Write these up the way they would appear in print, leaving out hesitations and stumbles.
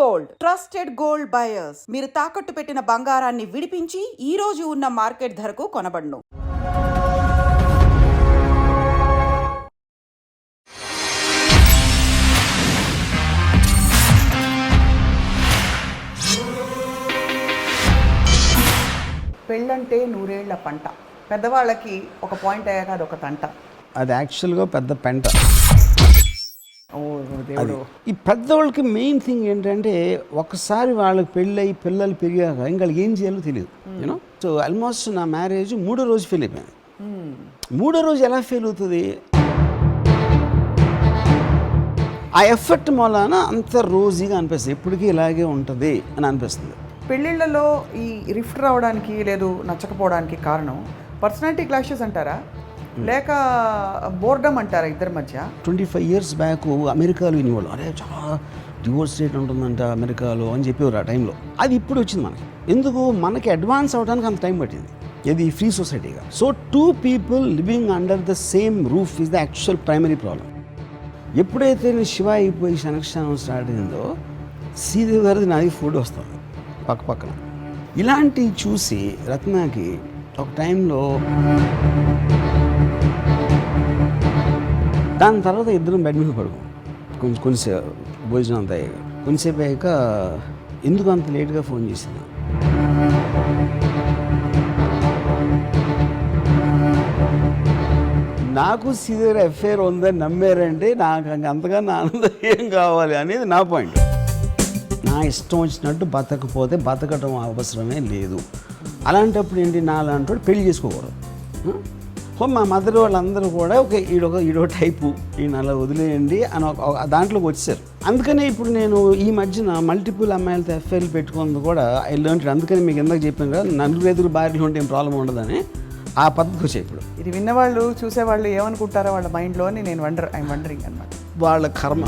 Gold trusted gold buyers. మీరు తాకట్టు పెట్టిన బంగారాన్ని విడిపించి ఈ రోజు ఉన్న మార్కెట్ ధరకు కొనబడును. పెళ్ళంటే నూరేళ్ల పంట. పెద్దవాళ్ళకి ఒక పాయింట్ అయ్యాక అది ఒక తంట. అది యాక్చువల్గా పెద్ద పెంట. ఓ దేవుడు. ఈ పెద్దవాళ్ళకి మెయిన్ థింగ్ ఏంటంటే ఒకసారి వాళ్ళకి పెళ్ళయి పిల్లలు పెరిగాక ఇంకా వాళ్ళకి ఏం చేయాలో తెలియదు. యూనో, సో ఆల్మోస్ట్ నా మ్యారేజ్ 3వ రోజు ఫెయిల్ అయిపోయింది. 3వ రోజు ఎలా ఫెయిల్ అవుతుంది? ఆ ఎఫర్ట్ మూలాన అంత రోజీగా అనిపిస్తుంది, ఎప్పటికీ ఇలాగే ఉంటుంది అని అనిపిస్తుంది. పెళ్ళిళ్ళలో ఈ రిఫ్ట్ రావడానికి లేదు నచ్చకపోవడానికి కారణం పర్సనాలిటీ క్లాషెస్ అంటారా, లేక బోర్డమ్ అంటారా ఇద్దరి మధ్య? 25 years బ్యాక్ అమెరికాలో వినేవాళ్ళు, అరే చాలా డివోర్స్ రేట్ ఉంటుందంట అమెరికాలో అని చెప్పేవారు ఆ టైంలో. అది ఇప్పుడు వచ్చింది మనకి. ఎందుకు? మనకి అడ్వాన్స్ అవడానికి అంత టైం పట్టింది. ఇది ఫ్రీ సొసైటీగా. So 2 people living under the same roof is the actual primary problem. ఎప్పుడైతే నేను శివ అయిపోయి శనక్షణం స్టార్ట్ అయిందో శ్రీదేవి గారిది నాది ఫుడ్ వస్తుంది పక్క పక్కన. ఇలాంటివి చూసి రత్నాకి ఒక టైంలో, దాని తర్వాత ఇద్దరం బెడ్ మీద పడుకోం. కొంచెంసేపు భోజనం అంతా అయ్యాక కొంచెంసేపు అయ్యాక ఎందుకు అంత లేట్గా ఫోన్ చేసిన, నాకు సీనియర్ అఫేర్ ఉందని నమ్మారంటే నాకు అంతగా నా ఆనందం ఏం కావాలి అనేది నా పాయింట్. నా ఇష్టం వచ్చినట్టు బతకపోతే బతకటం అవసరమే లేదు. అలాంటప్పుడు ఏంటి, నా అలాంటి పెళ్లి చేసుకోకూడదు. మా మదర్ వాళ్ళందరూ కూడా ఈడో టైపు, ఈయన అలా వదిలేయండి అని దాంట్లోకి వచ్చారు. అందుకనే ఇప్పుడు నేను ఈ మధ్యన మల్టిపుల్ అమ్మాయిలతో ఎఫ్ఐఆర్లు పెట్టుకుంది కూడా ఐ లెర్న్. అందుకని మీకు ఎందుకు చెప్పాను కదా, 4 భార్యలు ఉంటే ఏం ప్రాబ్లం ఉండదని ఆ పద్ధతికి వచ్చాయి. ఇప్పుడు ఇది విన్నవాళ్ళు చూసేవాళ్ళు ఏమనుకుంటారో వాళ్ళ మైండ్లో అని నేను ఐఎమ్ వండరింగ్ అనమాట. వాళ్ళ కర్మ.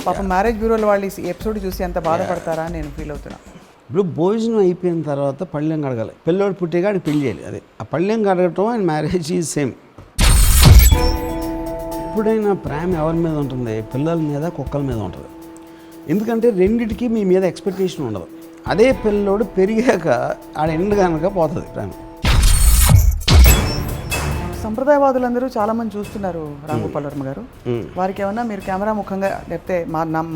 పాపం మ్యారేజ్ బ్యూరోలో వాళ్ళు ఈ ఎపిసోడ్ చూసి ఎంత బాధపడతారా అని నేను ఫీల్ అవుతున్నాను. ఇప్పుడు భోజనం అయిపోయిన తర్వాత పళ్ళెం కడగాలి. పిల్లోడు పుట్టేగాడు పెళ్లి చేయాలి. అదే ఆ పళ్ళెం కడగటం అండ్ మ్యారేజ్ ఈజ్ సేమ్. ఎప్పుడైనా ప్రేమ ఎవరి మీద ఉంటుంది? పిల్లల మీద, కుక్కల మీద ఉంటుంది. ఎందుకంటే రెండిటికి మీ మీద ఎక్స్పెక్టేషన్ ఉండదు. అదే పిల్లోడు పెరిగాక ఆడ ఎండు కనుక పోతుంది ప్రేమ. సంప్రదాయవాదులందరూ చాలామంది చూస్తున్నారు రాంగోపాల్ వర్మ గారు. వారికి ఏమన్నా మీరు కెమెరా ముఖంగా లేకపోతే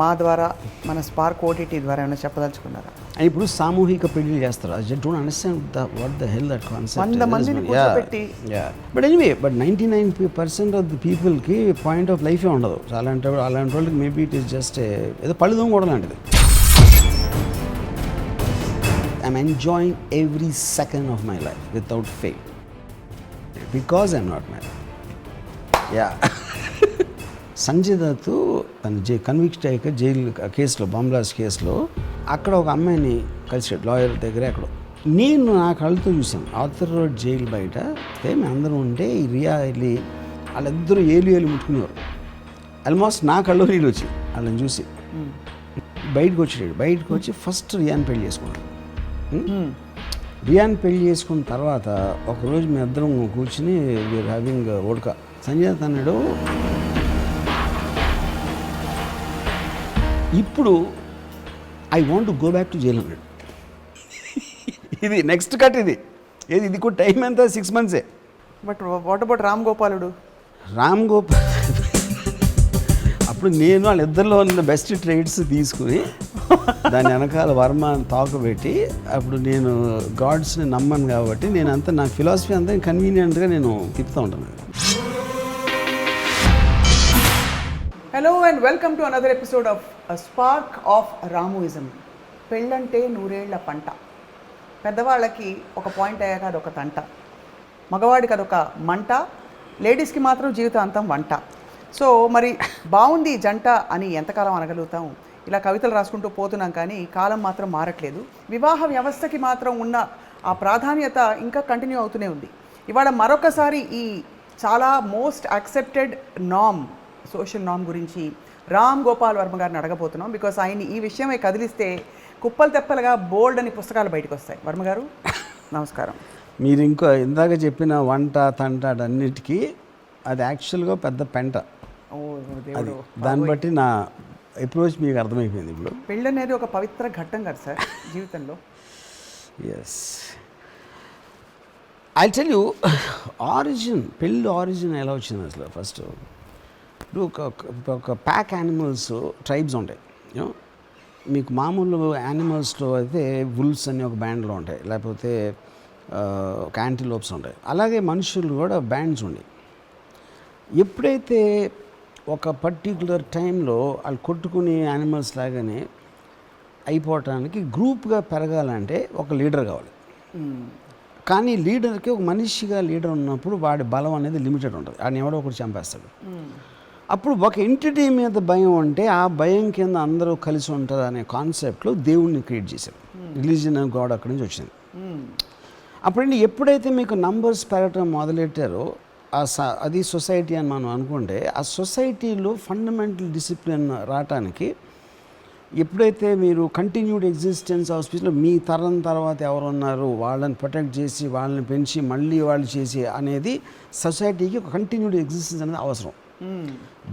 మా ద్వారా మన స్పార్క్ ఓటీటీ ద్వారా ఏమైనా చెప్పదలుచుకున్నారా? ఇప్పుడు సామూహిక పెళ్లి చేస్తారు. I just don't understand what the hell that concept. 100 మందిని కూర్చోబెట్టి, but anyway, but 99% of the పీపుల్కి పాయింట్ ఆఫ్ లైఫే ఉండదు. అలాంటి వాళ్ళకి మేబీ ఇట్ ఈస్ జస్ట్ ఏదో పళ్ళుదం కూడా లాంటిది. I'm enjoying every second of my life without fail because I'm not married. Yeah. Sanjay Dutt తను కన్విక్ట్ అయ్యాక జైలు కేసులో, బాంబ్ బ్లాస్ట్ కేసులో అక్కడ ఒక అమ్మాయిని కలిసాడు లాయర్ దగ్గర. అక్కడ నేను నా కళ్ళతో చూసాను ఆర్థర్ రోడ్ జైలు బయట. మేము అందరం ఉంటే ఈ రియా వెళ్ళి వాళ్ళిద్దరూ ఏలు ముట్టుకునేవారు. ఆల్మోస్ట్ నా కళ్ళు నీళ్ళు వచ్చి వాళ్ళని చూసి బయటకు వచ్చాడు. బయటకు వచ్చి ఫస్ట్ రియాన్ పెళ్లి చేసుకున్నాడు. రియాన్ పెళ్లి చేసుకున్న తర్వాత ఒకరోజు మేము ఇద్దరం కూర్చుని వీఆర్ హ్యావింగ్ ఓడక. సంజయ్ దత్ అన్నాడు, ఇప్పుడు I want to go back to jail అన్నాడు. ఇది నెక్స్ట్ కట్. ఇది కూడా టైం ఎంత? 6 months. But what about Ram Gopal అప్పుడు నేను వాళ్ళిద్దరిలో ఉన్న బెస్ట్ ట్రేడ్స్ తీసుకుని దాని వెనకాల వర్మ తాకబెట్టి, అప్పుడు నేను గాడ్స్ని నమ్మను కాబట్టి నేను అంతా నా ఫిలాసఫీ అంతా కన్వీనియంట్గా నేను తిప్పుతూ ఉంటాను. Hello and welcome to another episode of spark of రామోయిజం. పెళ్ళంటే నూరేళ్ల పంట. పెద్దవాళ్ళకి ఒక పాయింట్ అయ్యాక అదొక తంట, మగవాడికి అదొక మంట, లేడీస్కి మాత్రం జీవితాంతం వంట. సో మరి బాగుంది జంట అని ఎంతకాలం అనగలుగుతాం? ఇలా కవితలు రాసుకుంటూ పోతున్నాం కానీ కాలం మాత్రం మారట్లేదు. వివాహ వ్యవస్థకి మాత్రం ఉన్న ఆ ప్రాధాన్యత ఇంకా కంటిన్యూ అవుతూనే ఉంది. ఇవాళ మరొకసారి ఈ చాలా మోస్ట్ యాక్సెప్టెడ్ నామ్, సోషల్ నామ్ గురించి రామ్ గోపాల్ వర్మ గారిని అడగబోతున్నాం. బికాస్ ఆయన ఈ విషయమై కదిలిస్తే కుప్పలు తెప్పలుగా బోల్డ్ అని పుస్తకాలు బయటకు వస్తాయి. వర్మ గారు నమస్కారం. మీరు ఇంకో ఇందాక చెప్పిన వంట తంట అన్నిటికీ అది యాక్చువల్గా పెద్ద పెంట. ఓ అది దేవుడు. దాన్ని బట్టి నా అప్రోచ్ మీకు అర్థమైపోయింది ఇప్పుడు. పెళ్ళి అనేది ఒక పవిత్ర ఘట్టం కదా సార్ జీవితంలో. Yes, I tell you origin, పెళ్ళి ఆరిజిన్ ఎలా వచ్చింది అసలు. ఫస్ట్ ఇప్పుడు ఒక ప్యాక్ యానిమల్స్ ట్రైబ్స్ ఉంటాయి. యూనో, మీకు మామూలు యానిమల్స్లో అయితే వుల్స్ అని ఒక బ్యాండ్లో ఉంటాయి, లేకపోతే యాంటిలోప్స్ ఉంటాయి. అలాగే మనుషులు కూడా బ్యాండ్స్ ఉండి, ఎప్పుడైతే ఒక పర్టికులర్ టైంలో వాళ్ళు కొట్టుకునే యానిమల్స్ లాగానే అయిపోవటానికి గ్రూప్గా పెరగాలంటే ఒక లీడర్ కావాలి. కానీ లీడర్కి ఒక మనిషిగా లీడర్ ఉన్నప్పుడు వాడి బలం అనేది లిమిటెడ్ ఉంటుంది, వాడిని ఎవడో ఒకటి చంపేస్తాడు. అప్పుడు ఒక ఎంటిటీ మీద భయం ఉంటే ఆ భయం కింద అందరూ కలిసి ఉంటారు అనే కాన్సెప్ట్లో దేవుణ్ణి క్రియేట్ చేశారు. రిలీజియన్ అండ్ గాడ్ అక్కడి నుంచి వచ్చింది. అప్పుడంటే ఎప్పుడైతే మీకు నంబర్స్ పెరగటం మొదలెట్టారో అది సొసైటీ అని మనం అనుకుంటే, ఆ సొసైటీలో ఫండమెంటల్ డిసిప్లిన్ రావటానికి ఎప్పుడైతే మీరు కంటిన్యూడ్ ఎగ్జిస్టెన్స్ ఆఫ్ స్పీచ్లో మీ తరం తర్వాత ఎవరున్నారు వాళ్ళని ప్రొటెక్ట్ చేసి వాళ్ళని పెంచి మళ్ళీ వాళ్ళు చేసి అనేది సొసైటీకి ఒక కంటిన్యూడ్ ఎగ్జిస్టెన్స్ అనేది అవసరం.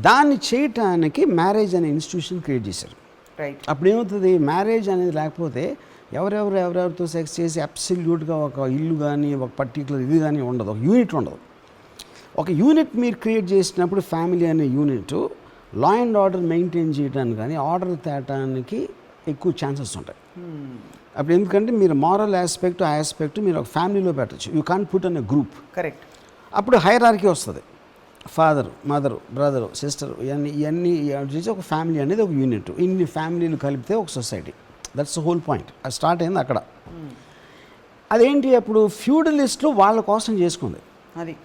దాన్ని చేయటానికి మ్యారేజ్ అనే ఇన్స్టిట్యూషన్ క్రియేట్ చేశారు. రైట్. అప్పుడు ఏమవుతుంది, మ్యారేజ్ అనేది లేకపోతే ఎవరెవరితో సెక్స్ చేసి అబ్సల్యూట్గా ఒక ఇల్లు కానీ ఒక పర్టికులర్ ఇది కానీ ఉండదు, ఒక యూనిట్ ఉండదు. ఒక యూనిట్ మీరు క్రియేట్ చేసినప్పుడు ఫ్యామిలీ అనే unit law and order maintain చేయడానికి కానీ ఆర్డర్ తేటానికి ఎక్కువ ఛాన్సెస్ ఉంటాయి. అప్పుడు ఎందుకంటే మీరు మారల్ ఆస్పెక్ట్ ఆ ఆస్పెక్ట్ మీరు ఒక ఫ్యామిలీలో పెట్టచ్చు, you can't put an a group. Correct. అప్పుడు హైరార్కీ వస్తుంది, ఫాదరు మదరు బ్రదరు సిస్టరు ఇవన్నీ చేసి ఒక ఫ్యామిలీ అనేది ఒక యూనిట్. ఇన్ని ఫ్యామిలీలు కలిపితే ఒక society. That's the whole point. అది స్టార్ట్ అయింది అక్కడ. అదేంటి, అప్పుడు ఫ్యూడలిస్టులు వాళ్ళ కోసం చేసుకుంది. అది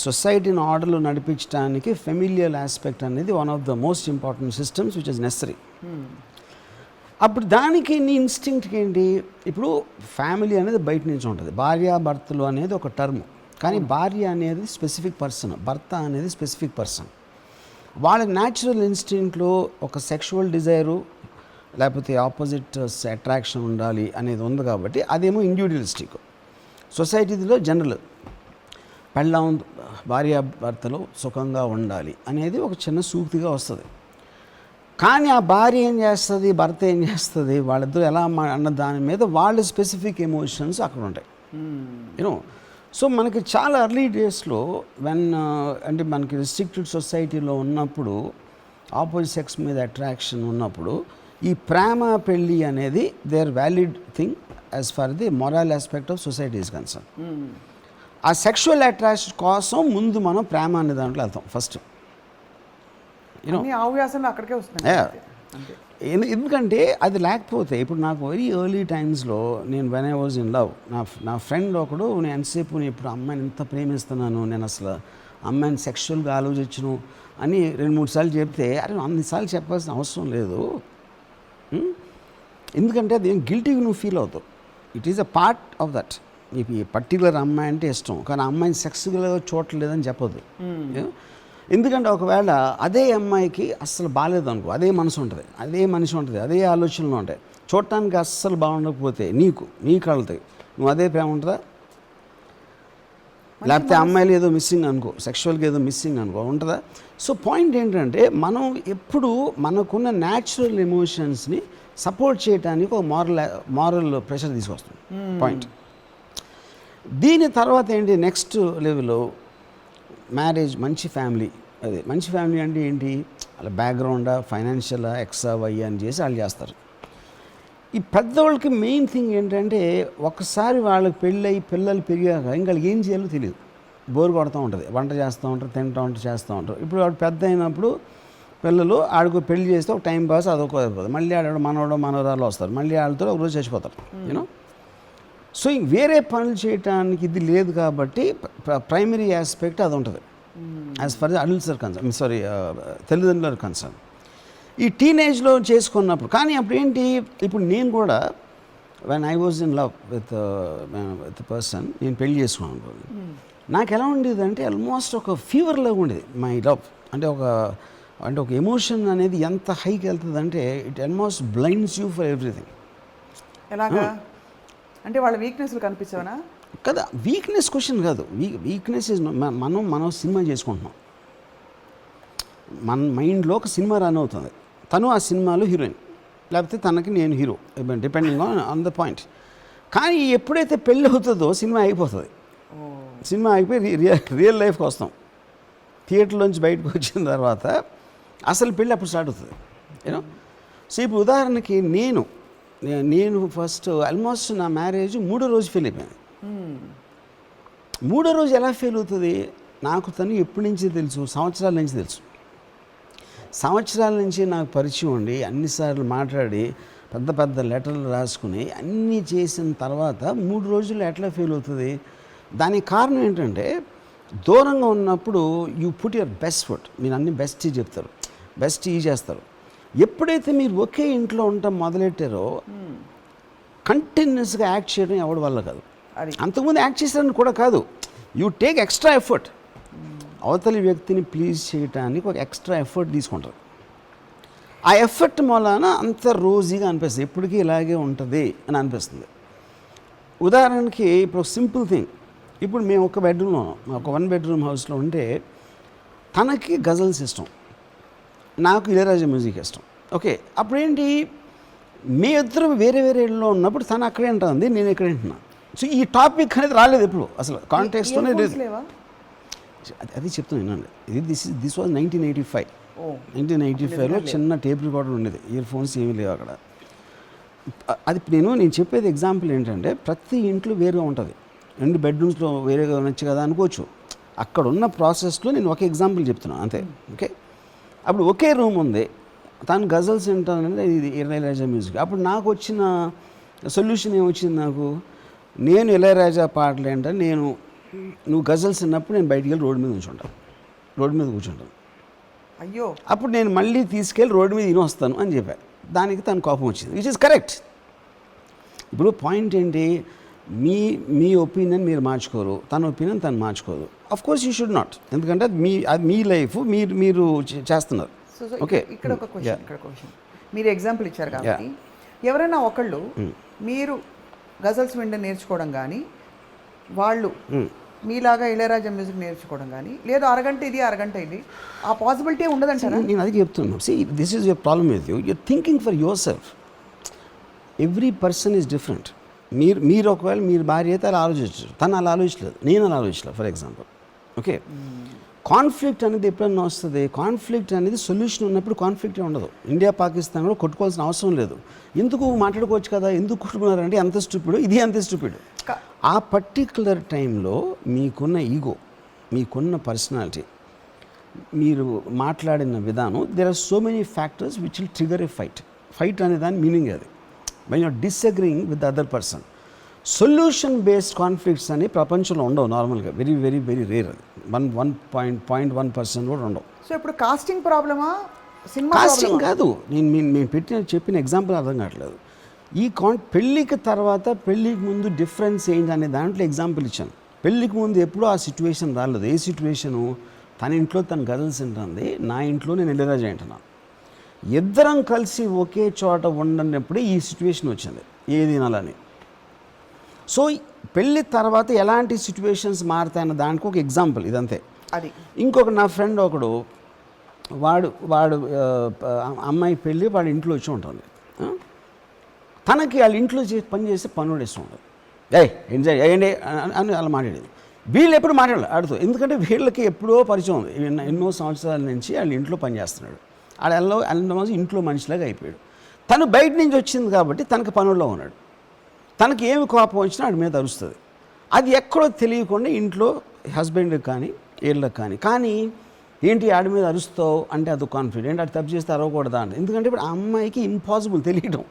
సొసైటీని ఆర్డర్లో నడిపించడానికి ఫెమిలియల్ ఆస్పెక్ట్ అనేది one of the most important systems which is necessary. అప్పుడు దానికి నీ ఇన్స్టింక్ట్కి ఏంటి, ఇప్పుడు ఫ్యామిలీ అనేది బయట నుంచి ఉంటుంది, భార్యాభర్తలు అనేది ఒక టర్మ్. కానీ భార్య అనేది స్పెసిఫిక్ పర్సన్, భర్త అనేది స్పెసిఫిక్ పర్సన్. వాళ్ళ న్యాచురల్ ఇన్స్టింక్ట్లో ఒక సెక్షువల్ డిజైరు లేకపోతే ఆపోజిట్ అట్రాక్షన్ ఉండాలి అనేది ఉంది. కాబట్టి అదేమో ఇండివిజువలిస్టిక్. సొసైటీలో జనరల్ పెళ్ళాం భార్యాభర్తలు సుఖంగా ఉండాలి అనేది ఒక చిన్న సూక్తిగా వస్తుంది. కానీ ఆ భార్య ఏం చేస్తుంది, భర్త ఏం చేస్తుంది, వాళ్ళిద్దరూ ఎలా అన్న దాని మీద వాళ్ళ స్పెసిఫిక్ ఎమోషన్స్ అక్కడ ఉంటాయి. యూనో, సో మనకి చాలా ఎర్లీ డేస్లో అంటే మనకి రిస్ట్రిక్టెడ్ సొసైటీలో ఉన్నప్పుడు ఆపోజిట్ సెక్స్ మీద అట్రాక్షన్ ఉన్నప్పుడు ఈ ప్రేమ పెళ్ళి అనేది they are valid thing as far the moral aspect of society is concern. ఆ సెక్షువల్ అట్రాక్షన్ కోసం ముందు మనం ప్రేమ అనే దాంట్లో వెళ్తాం ఫస్ట్. ఆవ్యాసంలో అక్కడికే వస్తుంది. ఎందుకంటే అది లేకపోతే ఇప్పుడు నాకు వెరీ ఎర్లీ టైమ్స్లో నేను when I was in love, నా ఫ్రెండ్ ఒకడు నేను ఎంతసేపు నేను ఇప్పుడు అమ్మాయిని ఎంత ప్రేమిస్తున్నాను, నేను అసలు అమ్మాయిని సెక్షువల్గా ఆలోచించను అని 2-3 సార్లు చెప్తే, అరే అన్నిసార్లు చెప్పాల్సిన అవసరం లేదు. ఎందుకంటే అది గిల్టీగా నువ్వు ఫీల్ అవుతావు. It is a part of that. నీకు ఈ పర్టికులర్ అమ్మాయి అంటే ఇష్టం, కానీ అమ్మాయిని సెక్స్గా చూడలేదని చెప్పొద్దు. ఎందుకంటే ఒకవేళ అదే అమ్మాయికి అస్సలు బాగాలేదు అనుకో, అదే మనసు ఉంటుంది, అదే మనిషి ఉంటుంది, అదే ఆలోచనలు ఉంటాయి, చూడటానికి అస్సలు బాగుండకపోతే నీ కళ్ళతో నువ్వు అదే ప్రేమ ఉంటుందా? లేకపోతే అమ్మాయిలు ఏదో మిస్సింగ్ అనుకో, సెక్షువల్గా ఏదో మిస్సింగ్ అనుకో, ఉంటుందా? సో పాయింట్ ఏంటంటే మనం ఎప్పుడు మనకున్న న్యాచురల్ ఎమోషన్స్ని సపోర్ట్ చేయడానికి ఒక మారల్ ప్రెషర్ తీసుకొస్తుంది. పాయింట్. దీని తర్వాత ఏంటి, నెక్స్ట్ లెవెల్లో మ్యారేజ్, మంచి ఫ్యామిలీ. అదే మంచి ఫ్యామిలీ అంటే ఏంటి, వాళ్ళ బ్యాక్గ్రౌండా, ఫైనాన్షియలా, ఎక్సా వై అని చేసి వాళ్ళు చేస్తారు. ఈ పెద్దవాళ్ళకి మెయిన్ థింగ్ ఏంటంటే ఒకసారి వాళ్ళకి పెళ్ళయి పిల్లలు పెరిగాక ఇంకా ఏం చేయాలో తెలియదు, బోరు కొడుతూ ఉంటుంది, వంట చేస్తూ ఉంటారు, తింటూ ఉంటారు, చేస్తూ ఉంటారు. ఇప్పుడు వాడు పెద్ద అయినప్పుడు పిల్లలు ఆడికి పెళ్లి చేస్తే ఒక టైం పాస్ అదొక అయిపోతుంది, మళ్ళీ ఆడ మనవరాలు వస్తారు, మళ్ళీ వాళ్ళతో ఒకరోజు చచ్చిపోతారు. యూనో, సో వేరే పనులు చేయటానికి ఇది లేదు. కాబట్టి ప్రైమరీ ఆస్పెక్ట్ అది ఉంటుంది as far the adults are concern, తల్లిదండ్రులు కన్సర్న్. ఈ టీనేజ్లో చేసుకున్నప్పుడు కానీ అప్పుడు ఏంటి, ఇప్పుడు నేను కూడా when I was in love with person, నేను పెళ్లి చేసుకున్నాను, నాకు ఎలా ఉండేది అంటే ఆల్మోస్ట్ ఒక ఫీవర్లాగా ఉండేది మై లవ్. అంటే ఒక ఎమోషన్ అనేది ఎంత హైకి వెళ్తుంది అంటే it almost blinds you for everything. ఎలాగా అంటే వాళ్ళ వీక్నెస్లు కనిపించవనా? కదా, వీక్నెస్ క్వశ్చన్ కాదు. వీక్నెస్ ఇస్ మనం సినిమా చేసుకుంటున్నాం. మన మైండ్లో ఒక సినిమా రన్ అవుతుంది, తను ఆ సినిమాలో హీరోయిన్, లేకపోతే తనకి నేను hero, depending on the point. కానీ ఎప్పుడైతే పెళ్ళి అవుతుందో సినిమా అయిపోతుంది. సినిమా అయిపోయి రియల్ లైఫ్కి వస్తాం. థియేటర్లోంచి బయటకు వచ్చిన తర్వాత అసలు పెళ్ళి అప్పుడు స్టార్ట్ అవుతుంది. యూనో. సో ఇప్పుడు ఉదాహరణకి నేను ఫస్ట్ ఆల్మోస్ట్ నా మ్యారేజ్ 3వ రోజు ఫెయిల్ అయిపోయాను. 3వ రోజు ఎలా ఫెయిల్ అవుతుంది? నాకు తను ఎప్పటి నుంచి తెలుసు, సంవత్సరాల నుంచి తెలుసు. సంవత్సరాల నుంచి నాకు పరిచయం ఉండి అన్నిసార్లు మాట్లాడి పెద్ద పెద్ద లెటర్లు రాసుకుని అన్నీ చేసిన తర్వాత 3 రోజులు ఎట్లా ఫెయిల్ అవుతుంది? దానికి కారణం ఏంటంటే దూరంగా ఉన్నప్పుడు you put your best foot, మీరు అన్ని బెస్ట్ చెప్తారు, బెస్ట్ చేస్తారు. ఎప్పుడైతే మీరు ఒకే ఇంట్లో ఉండటం మొదలెట్టారో కంటిన్యూస్గా యాక్ట్ చేయడం ఎవరి వల్ల కాదు. అంతకుముందు యాక్ట్ చేసేదాన్ని కూడా కాదు, యూ టేక్ ఎక్స్ట్రా ఎఫర్ట్. అవతలి వ్యక్తిని ప్లీజ్ చేయడానికి ఒక ఎక్స్ట్రా ఎఫర్ట్ తీసుకుంటారు. ఆ ఎఫర్ట్ మూలాన అంత రోజీగా అనిపిస్తుంది, ఎప్పటికీ ఇలాగే ఉంటుంది అని అనిపిస్తుంది. ఉదాహరణకి ఇప్పుడు సింపుల్ థింగ్, ఇప్పుడు మేము ఒక బెడ్రూమ్లో, ఒక 1 బెడ్రూమ్ హౌస్లో ఉంటే తనకి గజల్స్ ఇష్టం, నాకు ఇళయరాజా మ్యూజిక్ ఇష్టం. ఓకే, అప్పుడేంటి మీ ఇద్దరు వేరే వేరే ఇళ్ళలో ఉన్నప్పుడు తను అక్కడే ఉంటుంది, నేను ఎక్కడ వింటున్నా. సో ఈ టాపిక్ అనేది రాలేదు ఎప్పుడు, అసలు కాంటెక్స్ట్లోనే లేదు. అది చెప్తాను వినండి. This was 1985. 1985లో చిన్న టేప్ రికార్డర్ ఉండేది, ఇయర్ ఫోన్స్ ఏమీ లేవు అక్కడ. అది నేను చెప్పేది ఎగ్జాంపుల్ ఏంటంటే ప్రతి ఇంట్లో వేరుగా ఉంటుంది, 2 బెడ్రూమ్స్లో వేరేగా నచ్చు కదా అనుకోవచ్చు. అక్కడ ఉన్న ప్రాసెస్లో నేను ఒక ఎగ్జాంపుల్ చెప్తున్నాను అంతే. ఓకే, అప్పుడు ఒకే రూమ్ ఉంది, తను గజల్స్ వింటానంటే ఇది ఇళయరాజా మ్యూజిక్. అప్పుడు నాకు వచ్చిన సొల్యూషన్ ఏమొచ్చింది, నేను ఇళయరాజా పాటలు ఏంటంటే నువ్వు గజల్స్ విన్నప్పుడు నేను బయటికి వెళ్ళి రోడ్డు మీద కూర్చుంటాను. అయ్యో, అప్పుడు నేను మళ్ళీ తీసుకెళ్ళి రోడ్డు మీద వస్తాను అని చెప్పాను. దానికి తను కోపం వచ్చింది, విచ్ ఇస్ కరెక్ట్. ఇప్పుడు పాయింట్ ఏంటి, మీ ఒపీనియన్ మీరు మార్చుకోరు, తన ఒపీనియన్ తను మార్చుకోదు. Of course you should not, ఎందుకంటే అది మీ లైఫ్, మీరు చేస్తున్నారు. ఓకే, ఇక్కడ ఒక క్వశ్చన్ మీరు ఎగ్జాంపుల్ ఇచ్చారు కాబట్టి ఎవరైనా ఒకళ్ళు మీరు గజల్స్ వినడం నేర్చుకోవడం కానీ, వాళ్ళు మీలాగా ఇళయరాజా మ్యూజిక్ నేర్చుకోవడం కానీ, లేదు అరగంట ఇది ఆ పాసిబిలిటీ ఉండదంటారా? నేను అది చెప్తున్నాను. See, this is your problem with you, your thinking for yourself. Every person is different. మీరు ఒకవేళ మీరు భార్య అయితే అలా ఆలోచించరు, తను అలా ఆలోచించలేదు, నేను అలా ఆలోచించలేదు. ఫర్ ఎగ్జాంపుల్, ఓకే, కాన్ఫ్లిక్ట్ అనేది ఎప్పుడన్నా వస్తుంది. కాన్ఫ్లిక్ట్ అనేది సొల్యూషన్ ఉన్నప్పుడు కాన్ఫ్లిక్టే ఉండదు. ఇండియా పాకిస్తాన్ కూడా కొట్టుకోవాల్సిన అవసరం లేదు. ఎందుకు మాట్లాడుకోవచ్చు కదా, ఎందుకు కొట్టుకున్నారంటే అంత స్టూపిడ్, ఇది అంత స్టూపిడ్. ఆ పర్టిక్యులర్ టైంలో మీకున్న ఈగో, మీకున్న పర్సనాలిటీ, మీరు మాట్లాడిన విధానం, there are so many factors which will trigger a fight అనే దాని మీనింగ్ అది. when you're disagreeing with the other person. Solution based conflicts అని ప్రపంచంలో ఉండవు నార్మల్గా, వెరీ వెరీ వెరీ రేర్. అది 1.1% కూడా ఉండవు. సో ఇప్పుడు కాస్టింగ్ ప్రాబ్లమా, సినిమా కాస్టింగ్ కాదు, నేను చెప్పిన ఎగ్జాంపుల్ అర్థం కావట్లేదు. ఈ పెళ్ళికి తర్వాత పెళ్ళికి ముందు డిఫరెన్స్ ఏంటి అనే దాంట్లో ఎగ్జాంపుల్ ఇచ్చాను. పెళ్ళికి ముందు ఎప్పుడూ ఆ సిచ్యువేషన్ రాలేదు. ఏ సిచ్యువేషను, తన ఇంట్లో తను గజల్స్ వింటుంది, నా ఇంట్లో నేను ఇళయరాజా వింటున్నాను. ఇద్దరం కలిసి ఒకే చోట ఉండనప్పుడు ఈ సిచ్యువేషన్ వచ్చింది, ఏది వినాలని. సో పెళ్ళి తర్వాత ఎలాంటి సిచ్యువేషన్స్ మారుతాయన్న దానికి ఒక ఎగ్జాంపుల్ ఇదంతే. అది ఇంకొక నా ఫ్రెండ్ ఒకడు, వాడు అమ్మాయి పెళ్ళి వాడి ఇంట్లో వచ్చి ఉంటుంది. తనకి వాళ్ళ ఇంట్లో పని చేస్తే పనులు ఇష్టం ఉంటుంది. ఎంజాయ్ అయ్యండి అని అలా మాట్లాడేది. వీళ్ళు ఎప్పుడు మాట్లాడాలి ఆడుతూ, ఎందుకంటే వీళ్ళకి ఎప్పుడో పరిచయం ఉంది, ఎన్నో సంవత్సరాల నుంచి వాళ్ళ ఇంట్లో పనిచేస్తున్నాడు. వాళ్ళ ఇంట్లో మనిషిలాగా అయిపోయాడు. తను బయట నుంచి వచ్చింది కాబట్టి తనకు పనుల్లో ఉన్నాడు. తనకి ఏమి కోపం వచ్చినా వాడి మీద అరుస్తుంది. అది ఎక్కడో తెలియకుండా ఇంట్లో హస్బెండ్కి కానీ వీళ్ళకి కానీ ఏంటి ఆడి మీద అరుస్తావు అంటే అది కాన్ఫిడెంట్, అది తప్పు చేస్తే అరవకూడదా అంటే. ఎందుకంటే ఇప్పుడు ఆ అమ్మాయికి ఇంపాసిబుల్ తెలియడం.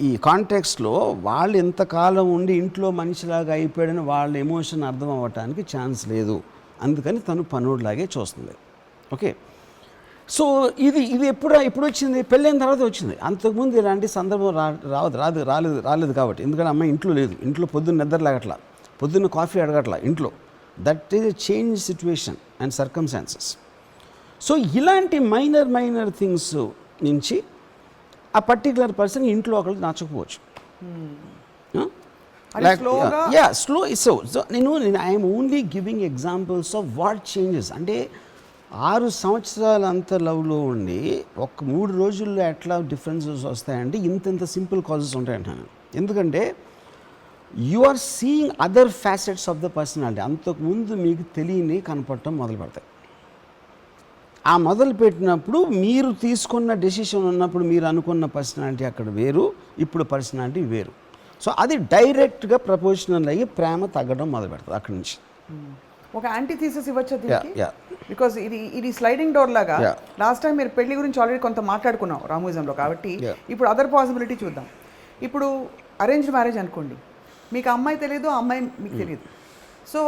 ఈ కాంటెక్స్ట్లో వాళ్ళు ఎంతకాలం ఉండి ఇంట్లో మనిషిలాగా అయిపోయాడని వాళ్ళ ఎమోషన్ అర్థం అవ్వటానికి ఛాన్స్ లేదు. అందుకని తను పనుడిలాగే చూస్తుంది. ఓకే, సో ఇది ఎప్పుడు వచ్చింది, పెళ్ళైన తర్వాత వచ్చింది. అంతకుముందు ఇలాంటి సందర్భం రాలేదు కాబట్టి. ఎందుకంటే అమ్మాయి ఇంట్లో లేదు, ఇంట్లో పొద్దున్న నిద్ర లేగట్లా, పొద్దున్న కాఫీ అడగట్లా ఇంట్లో. That is a change situation and circumstances. So ఇలాంటి మైనర్ థింగ్స్ నుంచి ఆ పర్టికులర్ పర్సన్ ఇంట్లో ఒకరికి నచ్చకపోవచ్చు. స్లో. సో నేను I'm only giving examples of what changes. అంటే 6 సంవత్సరాలు అంత లవ్లో ఉండి ఒక 3 రోజుల్లో ఎట్లా డిఫరెన్సెస్ వస్తాయంటే ఇంత సింపుల్ కాజెస్ ఉంటాయంటాను. ఎందుకంటే you are seeing other facets of the personality. అంతకుముందు మీకు తెలియని కనపడటం మొదలు పెడతాయి. ఆ మొదలు పెట్టినప్పుడు మీరు తీసుకున్న డెసిషన్ ఉన్నప్పుడు మీరు అనుకున్న పర్సనాలిటీ అక్కడ వేరు, ఇప్పుడు పర్సనాలిటీ వేరు. సో అది డైరెక్ట్గా ప్రపోర్షనల్ అయ్యి ప్రేమ తగ్గడం మొదలు పెడుతుంది అక్కడి నుంచి. ఒక యాంటీ థీసిస్ ఇవ్వచ్చు దీనికి, yeah. బికాజ్ ఇది స్లైడింగ్ డోర్ లాగా. లాస్ట్ టైం మీరు పెళ్లి గురించి ఆల్రెడీ కొంత మాట్లాడుకున్నాం రామోయిజంలో, కాబట్టి ఇప్పుడు అదర్ పాసిబిలిటీ చూద్దాం. ఇప్పుడు అరేంజ్డ్ మ్యారేజ్ అనుకోండి, మీకు అమ్మాయి తెలియదు, అమ్మాయి మీకు తెలియదు. సో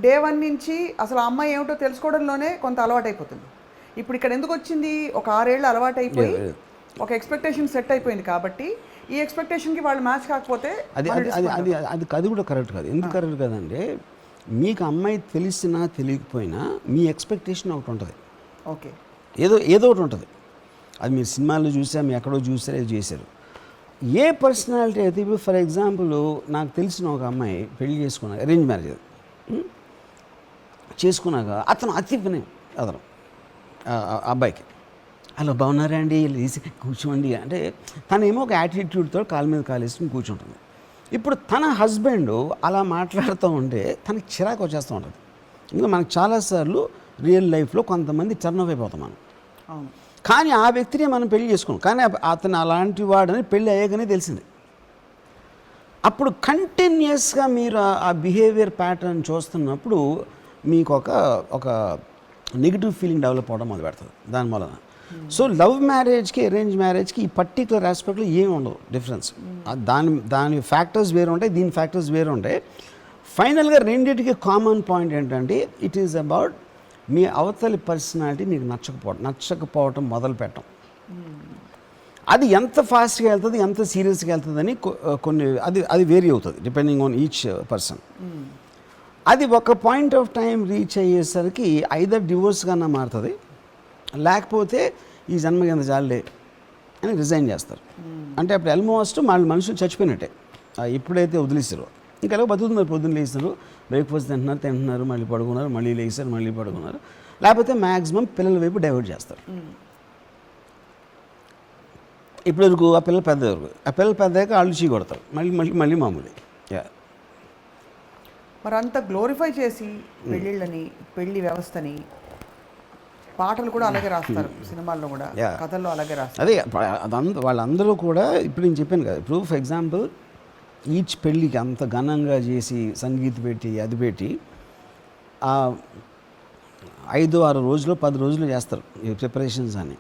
డే 1 నుంచి అసలు ఆ అమ్మాయి ఏమిటో తెలుసుకోవడంలోనే కొంత అలవాటు అయిపోతుంది. ఇప్పుడు ఇక్కడ ఎందుకు వచ్చింది, ఒక 6 ఏళ్ళు అలవాటు అయిపోయి ఒక ఎక్స్పెక్టేషన్ సెట్ అయిపోయింది. కాబట్టి ఈ ఎక్స్పెక్టేషన్కి వాళ్ళు మ్యాచ్ కాకపోతే అది కూడా కరెక్ట్ కాదు. ఎందుకు కరెక్ట్ కాదంటే మీకు అమ్మాయి తెలిసినా తెలియకపోయినా మీ ఎక్స్పెక్టేషన్ ఒకటి ఉంటుంది. ఓకే, ఏదో ఒకటి ఉంటుంది. అది మీరు సినిమాల్లో చూసా, మీ ఎక్కడో చూసారు, ఏదో చేశారు. ఏ పర్సనాలిటీ అయితే ఇప్పుడు ఫర్ ఎగ్జాంపుల్ నాకు తెలిసిన ఒక అమ్మాయి పెళ్లి చేసుకున్నాక, అరేంజ్ మ్యారేజ్ చేసుకున్నాక అతను అతి వినయం అతను అబ్బాయికి, అలా బాగున్నారా అండి, లేచి కూర్చోండి అంటే తనేమో ఒక యాటిట్యూడ్తో కాలు మీద కాలు వేసుకుని కూర్చుంటుంది. ఇప్పుడు తన హస్బెండ్ అలా మాట్లాడుతూ ఉంటే తనకి చిరాకు వచ్చేస్తూ ఉంటుంది. ఇంకా మనకు చాలాసార్లు రియల్ లైఫ్లో కొంతమంది టర్న్ ఆఫ్ అయిపోతాం మనం. కానీ ఆ వ్యక్తిని మనం పెళ్లి చేసుకున్నాం, కానీ అతను అలాంటి వాడని పెళ్ళి అయ్యాకనే తెలిసింది. అప్పుడు కంటిన్యూస్గా మీరు ఆ బిహేవియర్ ప్యాటర్న్ చూస్తున్నప్పుడు మీకు ఒక నెగిటివ్ ఫీలింగ్ డెవలప్ అవ్వడం మొదలు పెడుతుంది దాని వలన. సో లవ్ మ్యారేజ్కి అరేంజ్ మ్యారేజ్కి ఈ పర్టికులర్ ఆస్పెక్ట్లో ఏమి ఉండదు డిఫరెన్స్. దాని ఫ్యాక్టర్స్ వేరు ఉంటాయి, దీని ఫ్యాక్టర్స్ వేరు ఉంటాయి. ఫైనల్గా రెండింటికి కామన్ పాయింట్ ఏంటంటే ఇట్ ఈస్ అబౌట్ మీ అవతలి పర్సనాలిటీ మీకు నచ్చకపోవటం మొదలు పెట్టడం. అది ఎంత ఫాస్ట్గా వెళ్తుంది, ఎంత సీరియస్గా వెళ్తుంది అని కొన్ని అది వేరీ అవుతుంది డిపెండింగ్ ఆన్ ఈచ్ పర్సన్. అది ఒక పాయింట్ ఆఫ్ టైం రీచ్ అయ్యేసరికి ఐదర్ డివోర్స్గానే మారుతుంది, లేకపోతే ఈ జన్మకి ఎంత జాలే అని రిజైన్ చేస్తారు. అంటే అప్పుడు ఆల్మోస్ట్ మనుషులు చచ్చిపోయినట్టే. ఎప్పుడైతే వదిలేసారో ఇంకా ఎలా బతుకుతున్నారు, పొద్దున్న లేస్తారు, బ్రేక్ఫాస్ట్ తింటున్నారు, మళ్ళీ పడుకున్నారు, మళ్ళీ లేస్తారు, మళ్ళీ పడుకున్నారు, లేకపోతే మ్యాక్సిమం పిల్లల వైపు డైవర్ట్ చేస్తారు. ఇప్పటివరకు ఆ పిల్లలు పెద్దయ్యాక వాళ్ళు చీ కొడతారు, మళ్ళీ మామూలు. మరి అంత గ్లోరిఫై చేసి పెళ్ళిళ్ళని, పెళ్లి వ్యవస్థని, పాటలు కూడా అలాగే రాస్తారు, సినిమాల్లో కూడా, కథల్లో అలాగే రాస్తారు. అదే వాళ్ళందరూ కూడా ఇప్పుడు నేను చెప్పాను కదా, ఇప్పుడు ఫర్ ఎగ్జాంపుల్ ఈచ్ పెళ్ళికి అంత ఘనంగా చేసి సంగీత్ పెట్టి అది పెట్టి 5-6 రోజులు 10 రోజులు చేస్తారు ఈ ప్రిపరేషన్స్ అని.